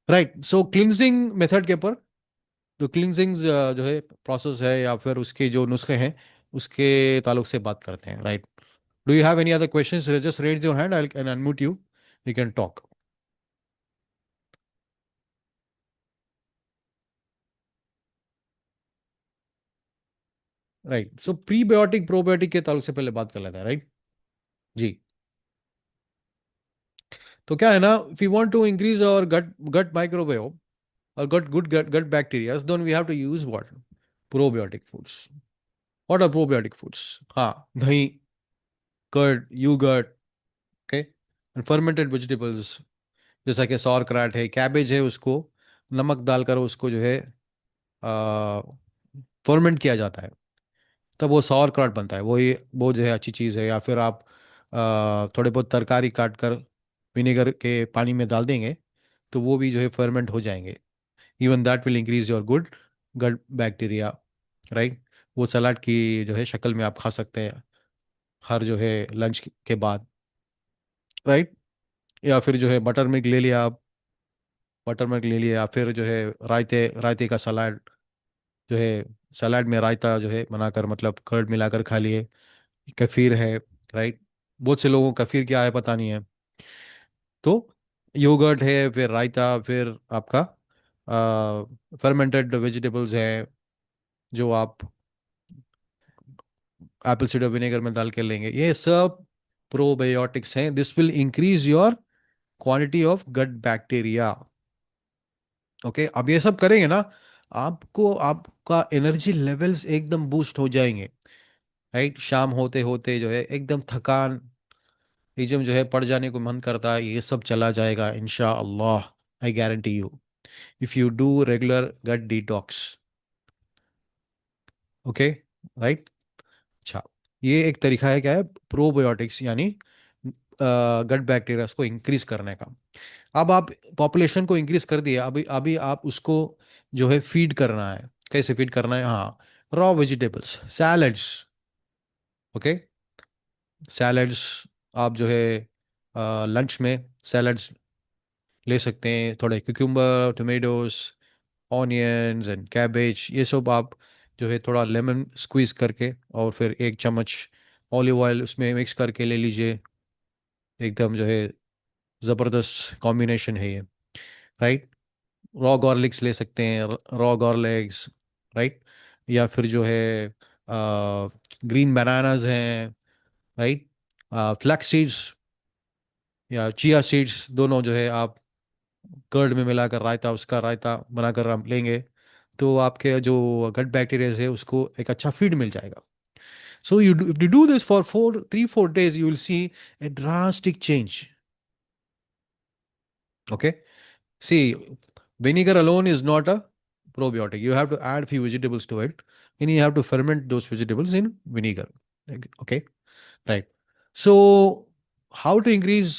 Right, so cleansing method के ऊपर, तो क्लिनजिंग जो है प्रोसेस है या फिर उसके जो नुस्खे हैं, उसके ताल्लुक से बात करते हैं। Right, do you have any other questions? Just raise your hand, I can unmute you, you can talk. Right, so prebiotic probiotic के ताल्लुक से पहले बात कर लेते हैं। राइट जी। तो क्या है ना, if you want to increase our gut gut microbiome और gut bacteria, then we have to use what? Probiotic foods. What are probiotic foods? हाँ, dahi, curd, yogurt, okay, and fermented vegetables, जैसा कि सॉरक्राट है, कैबेज है, उसको नमक डालकर उसको जो है फर्मेंट किया जाता है, तब वो सॉरक्राट बनता है। वो जो है अच्छी चीज़ है। या फिर आप थोड़े बहुत तरकारी काट कर विनेगर के पानी में डाल देंगे तो वो भी जो है फर्मेंट हो जाएंगे। Even that will increase your good gut bacteria, right. वो सलाद की जो है शक्ल में आप खा सकते हैं हर जो है लंच के बाद, राइट। या फिर जो है बटर मिल्क ले लिया आप, बटर मिल्क ले लिया, या फिर जो है रायते रायते का सलाद जो है, सलाद में रायता जो है बनाकर मतलब कर्ड मिलाकर खा लिए। कफीर है, राइट। बहुत से लोगों को कफीर क्या है पता नहीं है। तो योगर्ट है, फिर रायता, फिर आपका फर्मेंटेड वेजिटेबल्स हैं जो आप एप्पल साइडर विनेगर में डाल के लेंगे, ये सब प्रोबायोटिक्स हैं। This will increase your quantity of gut bacteria. Okay, अब ये सब करेंगे ना, आपको आपका एनर्जी लेवल्स एकदम बूस्ट हो जाएंगे, राइट। शाम होते होते जो है एकदम थकान एकदम जो है पड़ जाने को मन करता है, ये सब चला जाएगा इंशाअल्लाह। I guarantee you, if you do regular gut detox. Okay, right. अच्छा, ये एक तरीका है, क्या है, प्रोबायोटिक्स यानी गट बैक्टीरिया को इंक्रीज करने का। अब आप पॉपुलेशन को इंक्रीज कर दिया, अभी अभी आप उसको जो है फीड करना है। कैसे फीड करना है? हाँ, raw vegetables, salads. Okay, salads आप जो है लंच में सैलड्स ले सकते हैं। थोड़े cucumber, tomatoes, onions and cabbage, ये सब आप जो है थोड़ा लेमन स्क्वीज करके और फिर 1 चम्मच ऑलिव ऑयल उसमें मिक्स करके ले लीजिए। एकदम जो है ज़बरदस्त कॉम्बिनेशन है ये, राइट। रॉ गार्लिक्स ले सकते हैं, रॉ गार्लिक्स, राइट। या फिर जो है ग्रीन बनानाज हैं, राइट। फ्लैक्स सीड्स या चिया सीड्स, दोनों जो है आप कर्ड में मिलाकर रायता, उसका रायता बनाकर आप लेंगे तो आपके जो गट बैक्टीरिया है उसको एक अच्छा फीड मिल जाएगा। So you if you do this for 3-4 days, you will see A drastic change. Okay, see, vinegar alone is not a probiotic. You have to add few vegetables to it, and you have to ferment those vegetables in vinegar. Okay, right. So, how to increase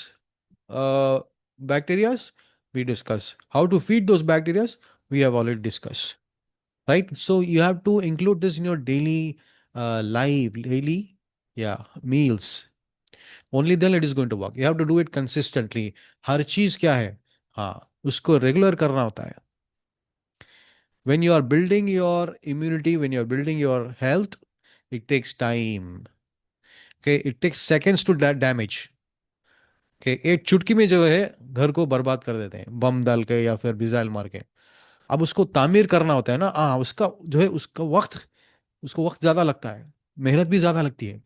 bacterias? We discuss. How to feed those bacterias? We have already discussed. Right. So you have to include this in your daily daily, yeah, meals. Only then it is going to work. You have to do it consistently. हर चीज क्या है, हाँ, उसको regular करना होता है। When you are building your immunity, when you are building your health, it takes time. Okay, it takes seconds to damage. Okay, एक चुटकी में जो है घर को बर्बाद कर देते हैं बम डाल के या फिर मिसाइल मार के। अब उसको तामीर करना होता है ना, हाँ, उसका जो है उसको वक्त ज्यादा लगता है, मेहनत भी ज्यादा लगती है।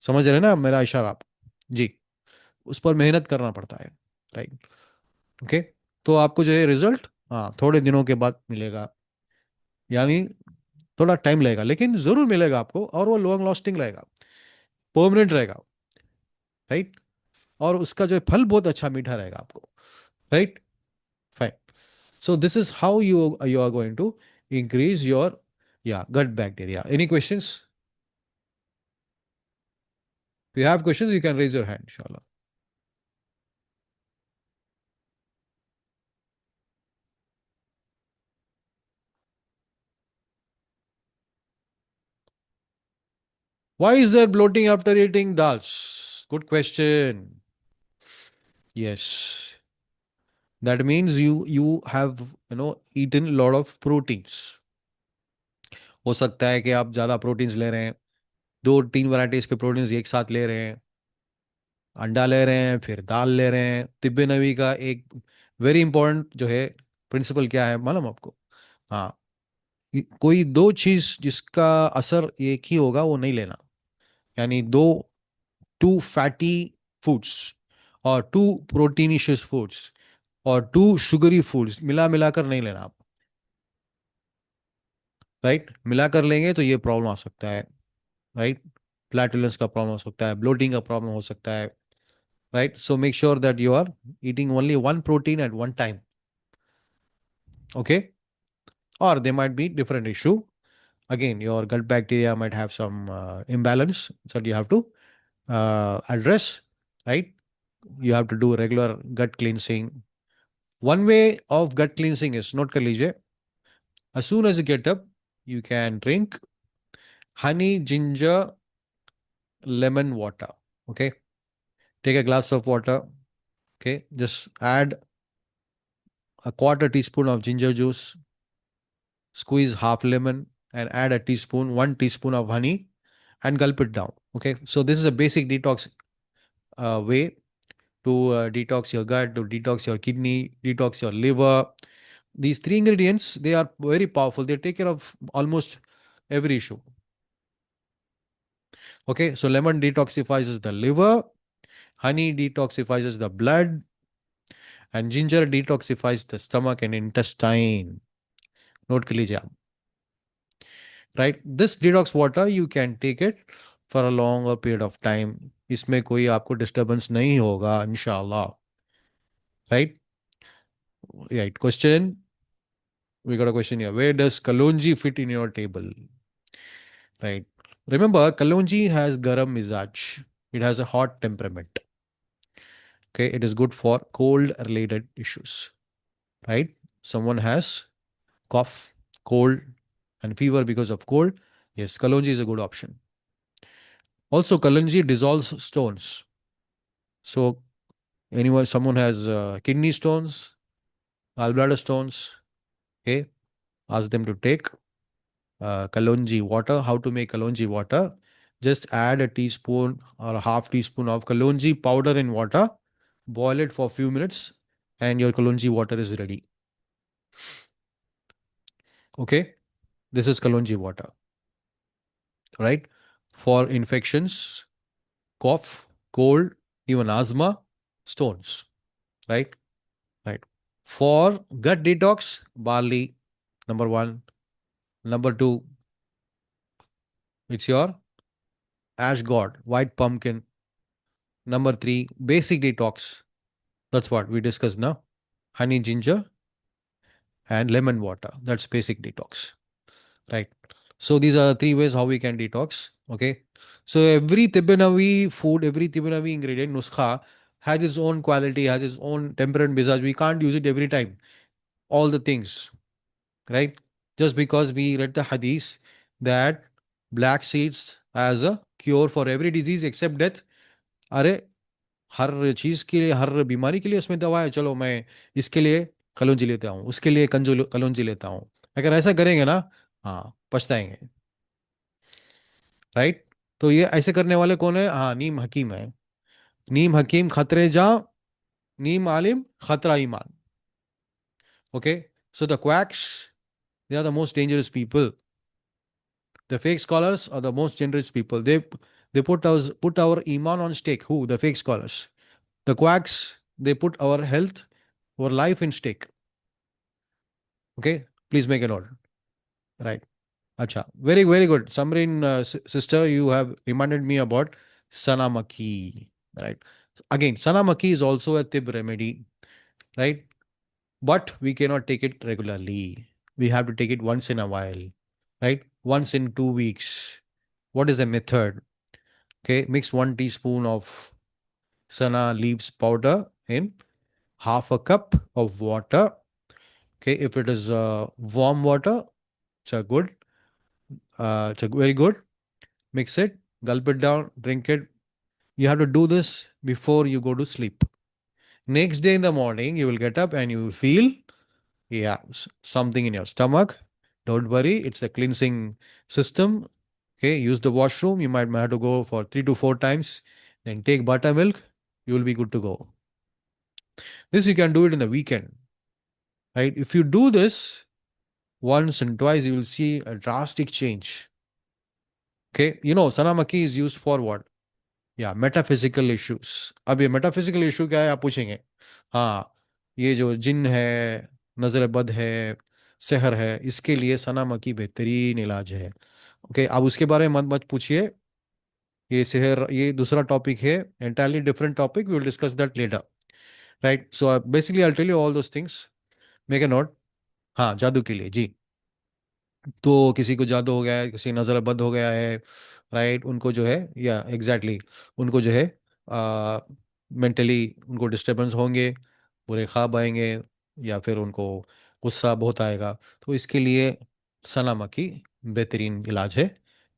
समझ रहे हैं ना मेरा इशारा आप? जी, उस पर मेहनत करना पड़ता है, राइट। ओके, तो आपको जो है रिजल्ट, हाँ, थोड़े दिनों के बाद मिलेगा, यानी थोड़ा टाइम लगेगा लेकिन जरूर मिलेगा आपको, और वो लॉन्ग लास्टिंग रहेगा, परमानेंट रहेगा, राइट। और उसका जो है फल बहुत अच्छा मीठा रहेगा आपको, right. Fine. So this is how you are going to increase your या gut bacteria. Any questions? If you have questions, you can raise your hand, inshallah. Why is there bloating after eating dals? Good question. Yes, that means you have eaten a lot of proteins. हो सकता है कि आप ज़्यादा proteins ले रहे हैं, 2-3 varieties के प्रोटीन्स एक साथ ले रहे हैं, अंडा ले रहे हैं, फिर दाल ले रहे हैं। तिब्बे नबी का एक वेरी इंपॉर्टेंट जो है प्रिंसिपल क्या है मालूम आपको? हाँ, कोई दो चीज जिसका असर एक ही होगा वो नहीं लेना। यानी दो, 2 फैटी फूड्स और 2 प्रोटीनिशियस फूड्स और 2 शुगरी फूड्स मिला मिलाकर नहीं लेना आप, राइट। मिलाकर लेंगे तो ये प्रॉब्लम आ सकता है, राइट। फ्लैटुलेंस का प्रॉब्लम हो सकता है, ब्लोटिंग का प्रॉब्लम हो सकता है, right? So make sure that you are eating only one protein at one time, okay? Or there might be different issue. Again, your gut bacteria might have some imbalance, so you have to address, right? You have to do regular gut cleansing. One way of gut cleansing is, note kar lijiye, as soon as you get up, you can drink honey, ginger, lemon water. Okay. Take a glass of water. Okay. Just add a quarter teaspoon of ginger juice, squeeze half lemon, and add a teaspoon, 1 teaspoon of honey, and gulp it down. Okay. So this is a basic detox way to detox your gut, to detox your kidney, detox your liver. These three ingredients, they are very powerful. They take care of almost every issue. Okay, so lemon detoxifies the liver, honey detoxifies the blood, and ginger detoxifies the stomach and intestine. Note कर लीजिए आप. Right? This detox water you can take it for a longer period of time. इसमें कोई आपको disturbance नहीं होगा, इंशाल्लाह. Right? Right. Question. We got a question here. Where does Kalonji fit in your table? Right. Remember, Kalonji has garam mizaj. It has a hot temperament. Okay. It is good for cold related issues. Right. Someone has cough, cold, and fever because of cold. Yes, Kalonji is a good option. Also, Kalonji dissolves stones. So, someone has kidney stones, gallbladder stones. Okay. Ask them to take Kalonji water. How to make Kalonji water? Just add a teaspoon or a half teaspoon of Kalonji powder in water, boil it for a few minutes, and your Kalonji water is ready. Okay, this is Kalonji water, right? For infections, cough, cold, even asthma, stones, right? Right. For gut detox, barley, number one. Number two, it's your ash god, white pumpkin. Number three, basic detox. That's what we discussed now. Honey, ginger, and lemon water. That's basic detox, right? So these are three ways how we can detox. Okay. So every Tibenavi food, every Tibenavi ingredient, nuskha, has its own quality, has its own temperament misage. We can't use it every time. All the things, right? Just because we read the hadith that black seeds as a cure for every disease except death. अरे हर चीज के लिए, हर बीमारी के लिए इसमें दवा है, चलो मैं इसके लिए कलौंजी लेता हूँ, उसके लिए कंजू कलौंजी लेता हूँ. अगर ऐसा करेंगे ना, हाँ पछताएंगे, राइट? तो ये ऐसे करने वाले कौन है? हाँ, नीम हकीम है. नीम हकीम खतरे जा, नीम आलिम खतरा ईमान. Okay, so the quacks, they are the most dangerous people. The fake scholars are the most generous people. They put our iman on stake. Who? The fake scholars. The quacks, they put our health, our life in stake. Okay, please make a note. Right. Acha. Very, very good. Samrin, sister, you have reminded me about Sanamaki. Right. Again, Sanamaki is also a tib remedy. Right. But we cannot take it regularly. We have to take it once in a while. Right. Once in 2 weeks. What is the method? Okay. Mix 1 teaspoon of Sana leaves powder in half a cup of water. Okay. If it is warm water, it's a good, it's a very good. Mix it, gulp it down, drink it. You have to do this before you go to sleep. Next day in the morning, you will get up and you will feel, yeah, something in your stomach. Don't worry, it's a cleansing system. Okay, use the washroom. You might have to go for 3 to 4 times. Then take buttermilk. You will be good to go. This you can do it in the weekend, right? If you do this once and twice, you will see a drastic change. Okay, Sanamaki is used for what? या metaphysical issues. अब ये metaphysical issue क्या है आप पूछेंगे. हाँ, ये जो जिन है, नजर बद है, सहर है, इसके लिए सनामकी बेहतरीन इलाज है. ओके, अब उसके बारे में मत मत पूछिए. ये सेहर, ये दूसरा टॉपिक है, entirely different topic, we will discuss that later, right? So basically I tell you all those things, make a note. हाँ, जादू के लिए जी। तो किसी को जादू हो गया है, किसी नज़र बद हो गया है, राइट, उनको जो है, या एग्जैक्टली उनको जो है मेंटली उनको डिस्टरबेंस होंगे, बुरे ख्वाब आएंगे, या फिर उनको गुस्सा बहुत आएगा। तो इसके लिए सना मक्खी बेहतरीन इलाज है,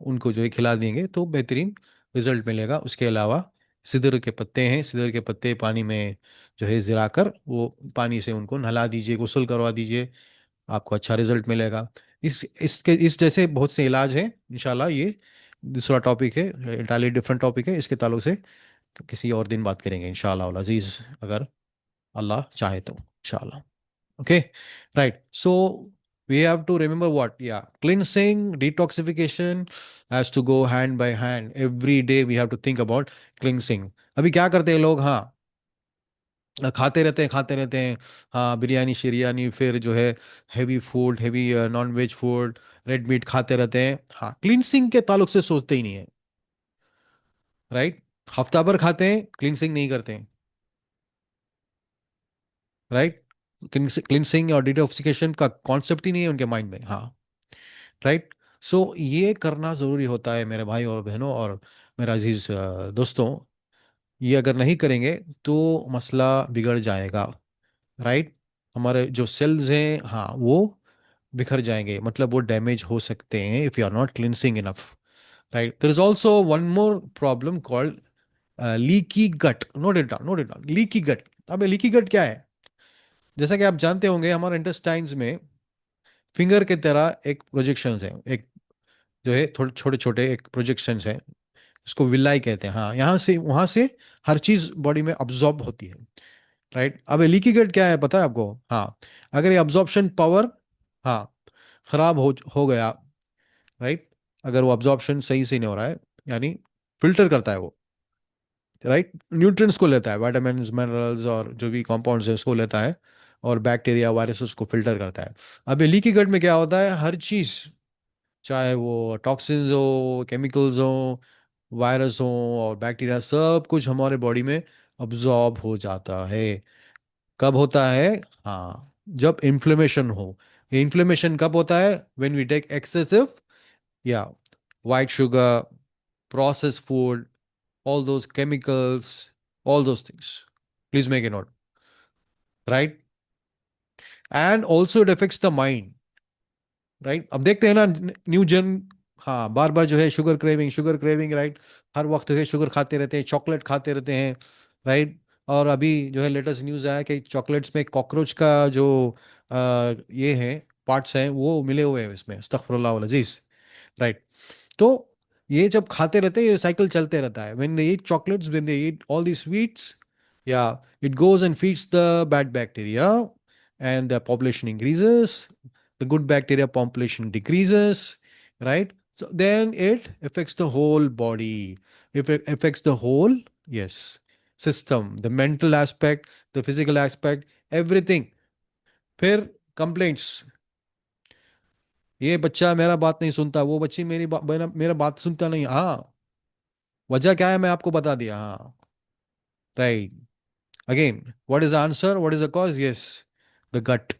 उनको जो है खिला देंगे तो बेहतरीन रिजल्ट मिलेगा। उसके अलावा सिदर के पत्ते हैं, सिदर के पत्ते पानी में जो है ज़िरा वो पानी से उनको नहला दीजिए, गुस्ल करवा दीजिए, आपको अच्छा रिजल्ट मिलेगा। इस जैसे बहुत से इलाज हैं, इंशाल्लाह ये दूसरा टॉपिक है, इंटायरली डिफरेंट टॉपिक है, इसके ताल्लुक से किसी और दिन बात करेंगे इंशाल्लाह अल अजीज, अगर अल्लाह चाहे तो इंशाल्लाह। Okay, right, so we have to remember what, yeah, cleansing, detoxification has to go hand by hand. Every day we have to think about cleansing. अभी क्या करते हैं लोग, हाँ, खाते रहते हैं, खाते रहते हैं, हाँ, बिरयानी शिरयानी, फिर जो है heavy food, heavy non veg food, red meat खाते रहते हैं, हाँ, क्लींसिंग के ताल्लुक से सोचते ही नहीं है, राइट? हफ्ता भर खाते हैं, क्लींसिंग नहीं करते हैं, राइट? क्लींसिंग और डिटॉक्सिफिकेशन का कॉन्सेप्ट ही नहीं है उनके माइंड में, हाँ, राइट? सो ये करना ज़रूरी होता है मेरे भाई और बहनों और मेरा अजीज दोस्तों। ये अगर नहीं करेंगे तो मसला बिगड़ जाएगा, राइट? हमारे जो सेल्स हैं, हाँ, वो बिखर जाएंगे, मतलब वो डैमेज हो सकते हैं if you are not cleansing enough, right? There is also one more problem called leaky gut. Note it down, note it down, leaky gut. अब लीकी गट क्या है? जैसा कि आप जानते होंगे, हमारे इंटेस्टाइन्स में फिंगर के तरह एक प्रोजेक्शंस है, एक जो है थोड़े छोटे छोटे एक प्रोजेक्शंस है, उसको विलाई कहते हैं, हाँ, यहाँ से वहाँ से हर चीज बॉडी में अब्जॉर्ब होती है, राइट? अब लीकी गट क्या है पता है आपको? हाँ, अगर ये अब्जॉर्प्शन पावर, हाँ, खराब हो गया, राइट, अगर वो अब्जॉर्प्शन सही से नहीं हो रहा है, यानी फिल्टर करता है वो, राइट, न्यूट्रिएंट्स को लेता है, विटामिन मिनरल्स और जो भी कंपाउंड्स है उसको लेता है, और बैक्टीरिया वायरस उसको फिल्टर करता है। अब ये लीकी गट में क्या होता है, हर चीज, चाहे वो टॉक्सिन्स हो, केमिकल्स हो, वायरस हो और बैक्टीरिया, सब कुछ हमारे बॉडी में अब्जॉर्ब हो जाता है। कब होता है? हाँ, जब इन्फ्लेमेशन हो। ये इन्फ्लेमेशन कब होता है? व्हेन वी टेक एक्सेसिव, या white sugar, processed food, all those chemicals, all those things. Please make a note, right? And also it affects the mind, right? अब देखते हैं ना, न्यू जन, हाँ, बार बार जो है sugar craving, sugar craving, right, हर वक्त जो है शुगर खाते रहते हैं, चॉकलेट खाते रहते हैं, राइट? और अभी जो है लेटेस्ट न्यूज़ आया कि चॉकलेट्स में कॉकरोच का जो ये है, पार्ट्स हैं, वो मिले हुए हैं इसमें, अस्तगफुरुल्लाह वल अजीज, राइट? तो ये जब खाते रहते हैं, ये साइकिल चलते रहता है, when they eat chocolates, when they eat all the sweets, या it goes and feeds the bad bacteria, and the population increases, the good bacteria population decreases, right? So then it affects the whole body. If it affects the whole, yes, system, the mental aspect, the physical aspect, everything. फिर complaints, ये बच्चा मेरा बात नहीं सुनता, वो बच्ची मेरा बात सुनता नहीं, हाँ, वजह क्या है मैं आपको बता दिया, हाँ, right? Again, what is the answer, what is the cause? Yes, the gut.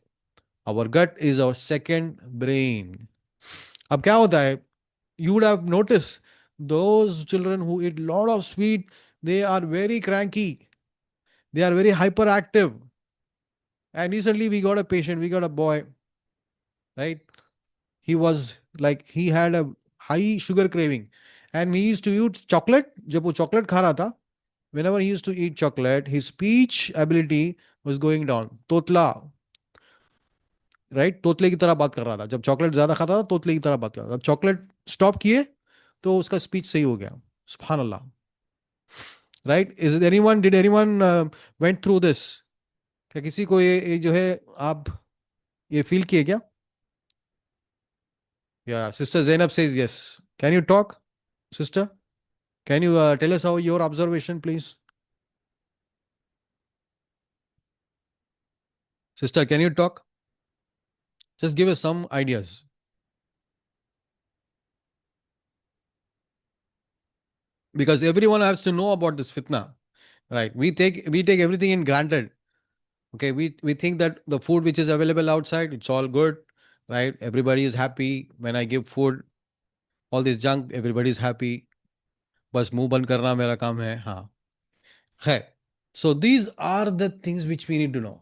Our gut is our second brain. अब क्या होता है, you would have noticed those children who eat lot of sweet, they are very cranky, they are very hyperactive. And recently we got a patient, we got a boy, right? He was like, he had a high sugar craving, and he used to eat chocolate. जब वो chocolate खा रहा था, whenever he used to eat chocolate, his speech ability was going down. तोतला, right, तोतले की तरह बात कर रहा था, जब चॉकलेट ज्यादा खाता था तोतले की तरह बात कर रहा था, जब चॉकलेट स्टॉप किए तो उसका स्पीच सही हो गया। सुभान अल्लाह, right? Is anyone, did anyone went through this? क्या किसी को ये जो है, आप ये फील किए क्या? या sister Zainab says yes, can you talk, sister? Can you tell us how your observation please? Sister, can you talk? Just give us some ideas. because everyone has to know about this fitna, right? We take everything in granted. Okay, we think that the food which is available outside, it's all good, right? Everybody is happy when I give food, all this junk, everybody is happy. बस मुंह बंद करना मेरा काम है, हाँ. खैर, so these are the things which we need to know.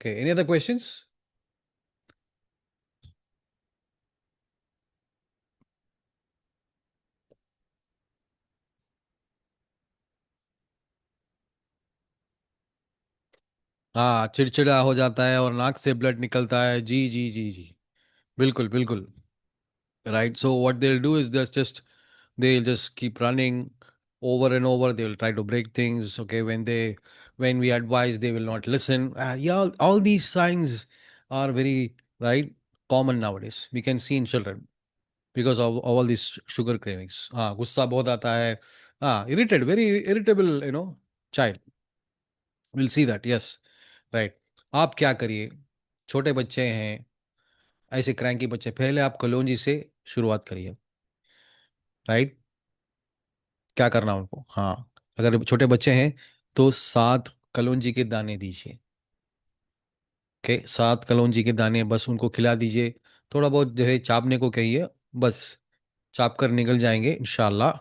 Okay, any other questions? हाँ, चिड़चिड़ा हो जाता है और नाक से ब्लड निकलता है, जी जी जी जी, बिल्कुल बिल्कुल. Right, so what they'll do is they'll just keep running over and over. They'll try to break things. Okay, when we advise, they will not listen. Yeah, all these signs are very, right, common nowadays. We can see in children because of all these sugar cravings. हाँ, गुस्सा बहुत आता है. हाँ, irritated, very irritable, child. We'll see that. Yes, right. आप क्या करिए, छोटे बच्चे हैं, ऐसे क्रैंकी बच्चे, पहले आप कलौंजी से शुरुआत करिए. राइट, क्या करना उनको, हाँ. अगर छोटे बच्चे हैं तो 7 कलौंजी के दाने दीजिए. ओके, 7 कलौंजी के दाने बस उनको खिला दीजिए. थोड़ा बहुत जो है चापने को कहिए, बस चाप कर निकल जाएंगे इंशाल्लाह.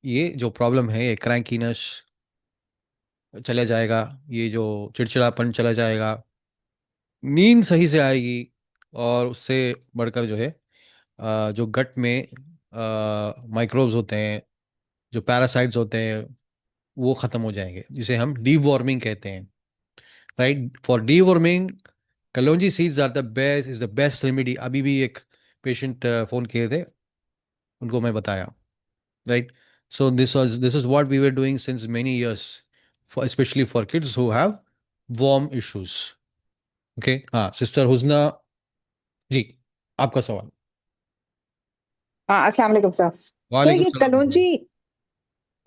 ये जो प्रॉब्लम है, ये क्रैंकीनेस चला जाएगा, ये जो चिड़चिड़ापन चला जाएगा, नींद सही से आएगी. और उससे बढ़कर जो है, जो गट में माइक्रोब्स होते हैं, जो पैरासाइट्स होते हैं, वो खत्म हो जाएंगे, जिसे हम डीवॉर्मिंग कहते हैं. राइट, फॉर डीवॉर्मिंग कलौंजी seeds are the best, is the best remedy. अभी भी एक पेशेंट फोन किए थे, उनको मैं बताया. Right, so this is what we were doing since many years, for specially for kids who have worm issues. Okay, हाँ, सिस्टर हुस्ना जी, आपका सवाल. हाँ, अस्सलाम वालेकुम सर। तो वालेकुम सलाम.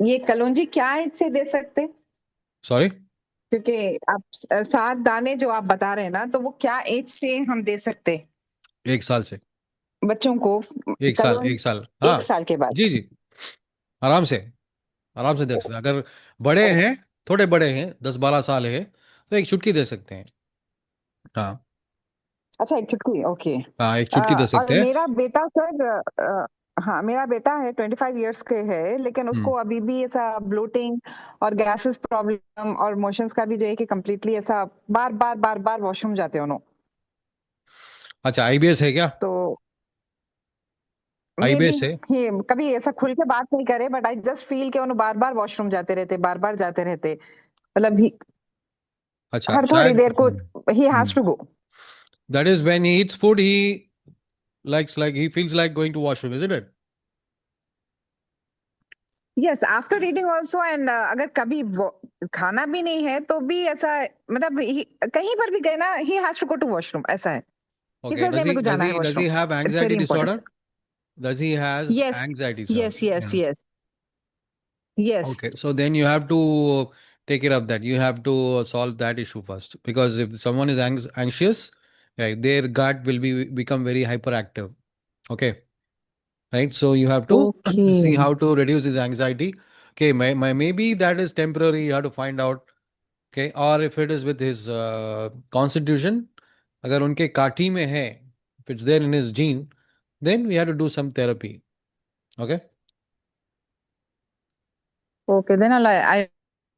ये कलौंजी क्या एज से दे सकते? सॉरी. क्योंकि आप 7 दाने जो आप बता रहे हैं ना, तो वो क्या एज से हम दे सकते 1 साल से. बच्चों को? 1 साल, कलौंजी 1 साल, 1 साल हाँ. के बाद? जी जी, आराम से, आराम से देख सकते हैं. अगर बड़े ओ, हैं, थोड़े बड़े हैं, 10-12 साल है, तो एक चुटकी दे सकते हैं. हाँ. अच्छा, एक चुटकी, ओके। हाँ, एक चुटकी दे और सकते हैं. मेरा बेटा सर, हाँ, मेरा बेटा है 25 इयर्स के है, लेकिन उसको हम्म. अभी भी ऐसा ब्लोटिंग और गैसेस प्रॉब्लम और मोशंस का भी जो है कि कम्प्लीटली ऐसा बार बार बार बार वॉशरूम जाते हैं उन्होंने। अच्छा, आईबीएस है क्या? तो मे बी आईबीएस है. ही कभी ऐसा खुल के बात नहीं करे, बट आई जस्ट फील कि उन्होंने बार बार वॉशरूम जाते रहते, बार बार जाते रहते, मतलब अच्छा, हर थोड़ी शायद. देर को he has to go. That is when he eats food, he likes, like he feels like going to washroom, isn't it? Yes, after reading also, and अगर कभी खाना भी नहीं है तो भी ऐसा, मतलब कहीं पर भी गए ना, he has to go to washroom, ऐसा है। ओके, किसी ने मेरे को जाना है does washroom. He have its anxiety very important. Disorder? Does he has yes, anxiety yes, yes, disorder? Yes, yes. Okay, so then you have to take care of that. You have to solve that issue first, because if someone is anxious, right, their gut will become very hyperactive. Okay, right. So you have to okay, see how to reduce his anxiety. Okay, maybe that is temporary. You have to find out. Okay, or if it is with his constitution, अगर उनके काठी में है, if it's there in his gene, then we have to do some therapy. Okay. Okay, then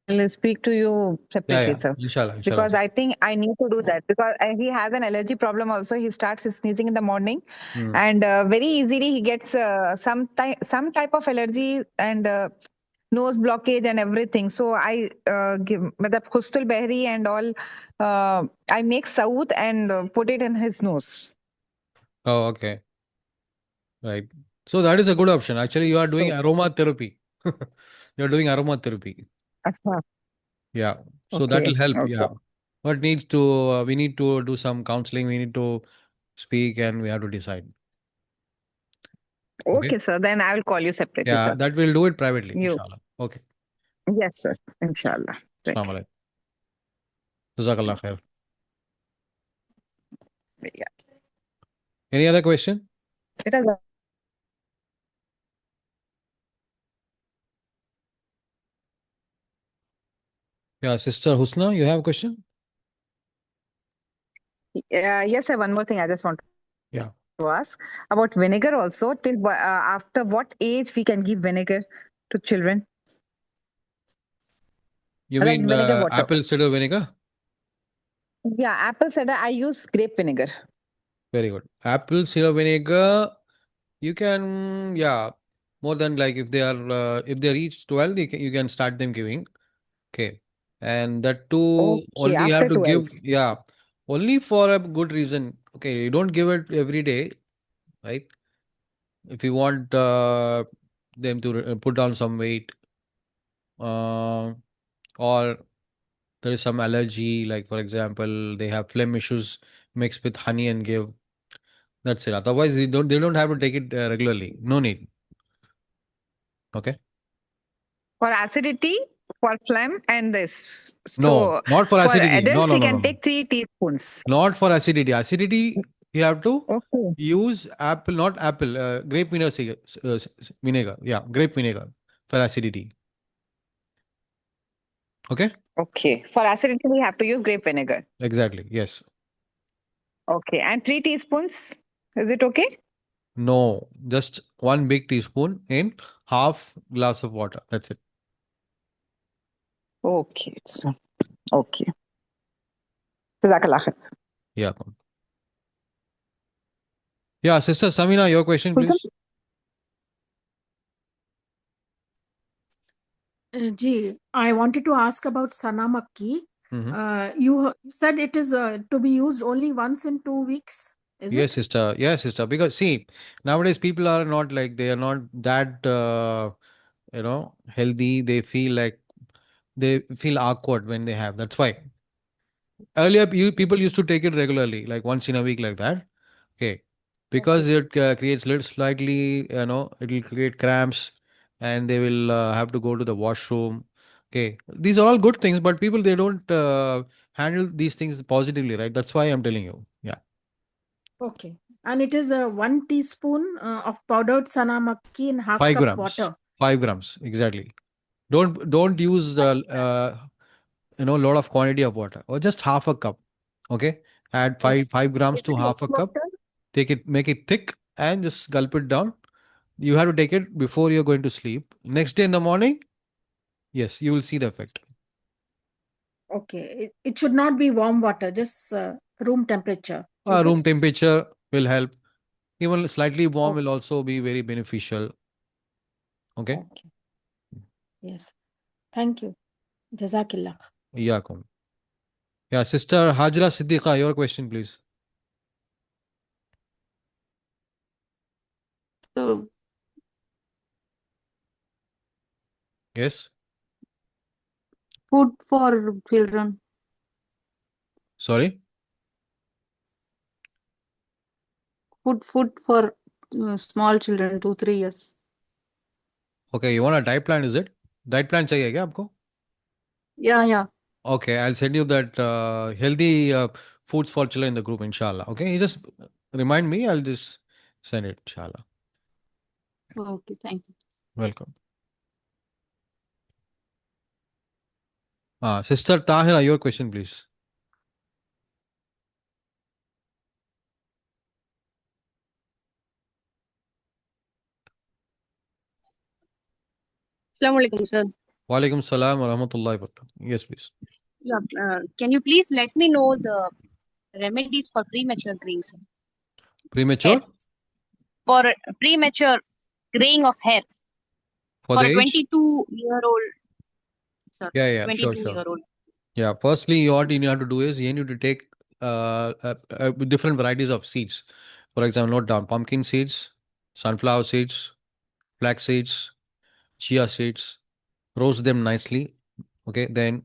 I'll speak to you Yeah, separately, yeah. sir. Inshallah, inshallah. Because I think I need to do that, because he has an allergy problem also. He starts sneezing in the morning, Hmm. and very easily he gets some type of allergy, and nose blockage and everything. So I give matlab Khustul Behri and all. I make saud and put it in his nose. Oh, okay. Right. So that is a good option. Actually, you are doing So, aromatherapy. You're doing aromatherapy. acha, Yeah. So that okay, will help. okay, Yeah. But needs to we need to do some counseling. We need to speak and we have to decide. Okay. okay, sir. Then I will call you separately, Yeah, sir. that will do it privately, You, inshallah. Okay. yes, sir. Inshallah. Thank Assalamu alaikum. Jazakallah khair. you. Yeah. Any other question? It is Yeah, Sister Husna, you have a question? Yes, sir. One more thing I just want Yeah. to ask about vinegar also. After what age we can give vinegar to children? You Like mean vinegar water. apple cider vinegar? Yeah, apple cider. I use grape vinegar. Very good. Apple cider vinegar, you can, yeah, more than like if they reach 12, you can start them giving. Okay. And that too, Okay, only have after to 12. give, yeah, only for a good reason. Okay. You don't give it every day, right? If you want them to put down some weight, uh, or there is some allergy, like for example, they have phlegm issues, mixed with honey and give. That's it. Otherwise, they don't have to take it regularly. No need. Okay. For acidity, for phlegm, and this. No, So not for for acidity. No, adults, no, we no, no, can no. take 3 teaspoons. Not for acidity. Acidity, you have to Okay. use apple, not apple, grape vinegar, vinegar. Yeah, grape vinegar for acidity. Okay. Okay. For acidity, we have to use grape vinegar. Exactly. Yes. Okay. And 3 teaspoons. Is it okay? No, just one big teaspoon in half glass of water. That's it. Okay. Okay. Jazakallah khair. Yeah. Yeah, Sister Samina, your question, Kulsum? please. Ji, I wanted to ask about Sana Makki. Mhm. You said it is to be used only once in 2 weeks, is Yes, it? sister. Yes, sister. Because see, nowadays people are not like they are not that healthy. They feel like they feel awkward when they have. That's why earlier people used to take it regularly, like once in a week, like that. Okay, because Okay. it creates little slightly, it will create cramps, and they will have to go to the washroom. Okay, these are all good things, but people they don't handle these things positively, right? That's why I'm telling you. Yeah. Okay. And it is 1 teaspoon of powdered Sana Makki in half 5 cup grams. water. 5 grams, exactly. Don't use the lot of quantity of water, or just half a cup. Okay, add Okay. 5 grams Is to it half a like cup. water? Take it, make it thick, and just gulp it down. You have to take it before you're going to sleep. Next day in the morning, yes, you will see the effect. Okay. It should not be warm water, just room temperature, is it? Room temperature will help. Even slightly warm Oh, will also be very beneficial. Okay. okay. Yes. Thank you. Jazakillah. Yeah, yeah, Sister Hajra Siddiqa, your question, please. So Yes. food for children, Sorry. food for small children, 2 3 years. Okay, you want a diet plan, is it? Diet plan चाहिए क्या आपको? Yeah, yeah. Okay, I'll send you that healthy foods for children in the group, inshallah. Okay, you just remind me, I'll just send it, inshallah. Okay, thank you. Welcome. Sister Tahira, your question, please. Assalamu alaikum, sir. Walaikum salam wa rahmatullahi wa barakatuh. Yes, please. Yeah, can you please let me know the remedies for premature graying, sir? Hair. Premature For premature graying of hair for for the a age? 22-year-old, sir. Yeah, sure, 22 sure. year old. Yeah, firstly, what you have to do is you need to take different varieties of seeds. For example, note down pumpkin seeds, sunflower seeds, flax seeds, chia seeds, roast them nicely. Okay, then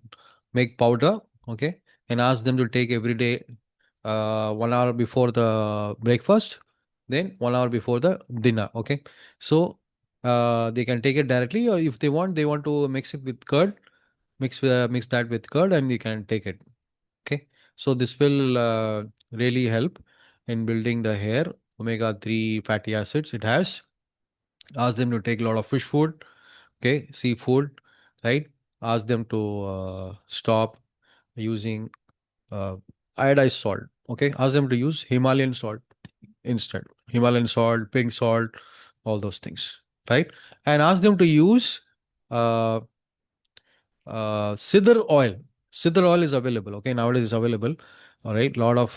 make powder. Okay, and ask them to take every day 1 hour before the breakfast, then 1 hour before the dinner. Okay, so they can take it directly, or if they want to mix it with curd, mix that with curd, and you can take it. Okay, so this will really help in building the hair. Omega 3 fatty acids it has. Ask them to take a lot of fish food, okay, seafood, right? ask them to stop using iodized salt. Okay, ask them to use Himalayan salt instead. Himalayan salt, pink salt, all those things, right? And ask them to use uh, Sidr oil. Sidr oil is available. Okay, nowadays it's available. All right, lot of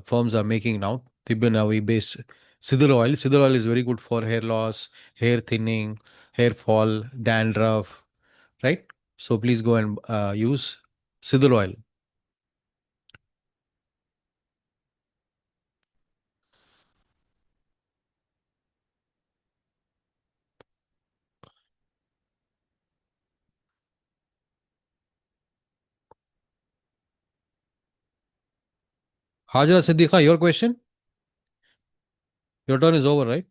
firms are making now Tibinawi based Sidr oil. Sidr oil is very good for hair loss, hair thinning, hair fall, dandruff, right? So please go and use Sidr oil. Hajra Siddiqa, your question? Your turn is over, right?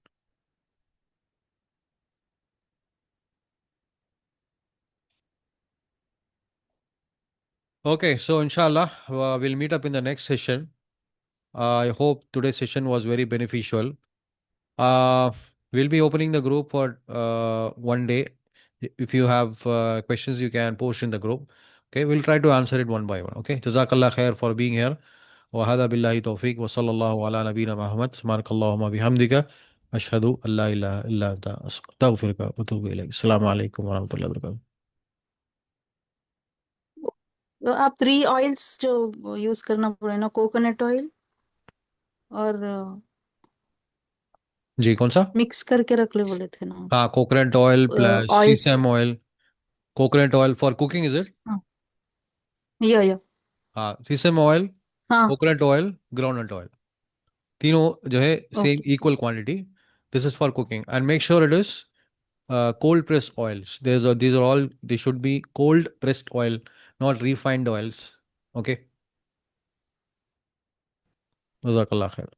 Okay, so inshallah, we'll meet up in the next session. I hope today's session was very beneficial. We'll be opening the group for one day. If you have questions, you can post in the group. Okay, we'll try to answer it one by one. Okay, Jazakallah khair for being here. وهذا بالله توفيق وصلى الله على نبينا محمد سبحانك اللهم بحمدك أشهد أن لا إله إلا أنت أستغفرك وأتوب إليك السلام عليكم ورحمة الله وبركاته. तो आप 3 oils जो use करना पड़े ना, coconut oil और जी कौन सा? Mix करके रख ले बोले थे ना हाँ, coconut oil plus oils. sesame oil. Coconut oil for cooking, is it? या हाँ, sesame oil, हाँ. coconut oil, groundnut oil. तीनों जो है same Okay. equal quantity. This is for cooking, and make sure it is cold pressed oils. These are all, they should be cold pressed oil, not refined oils. Okay. Jazakallah khair.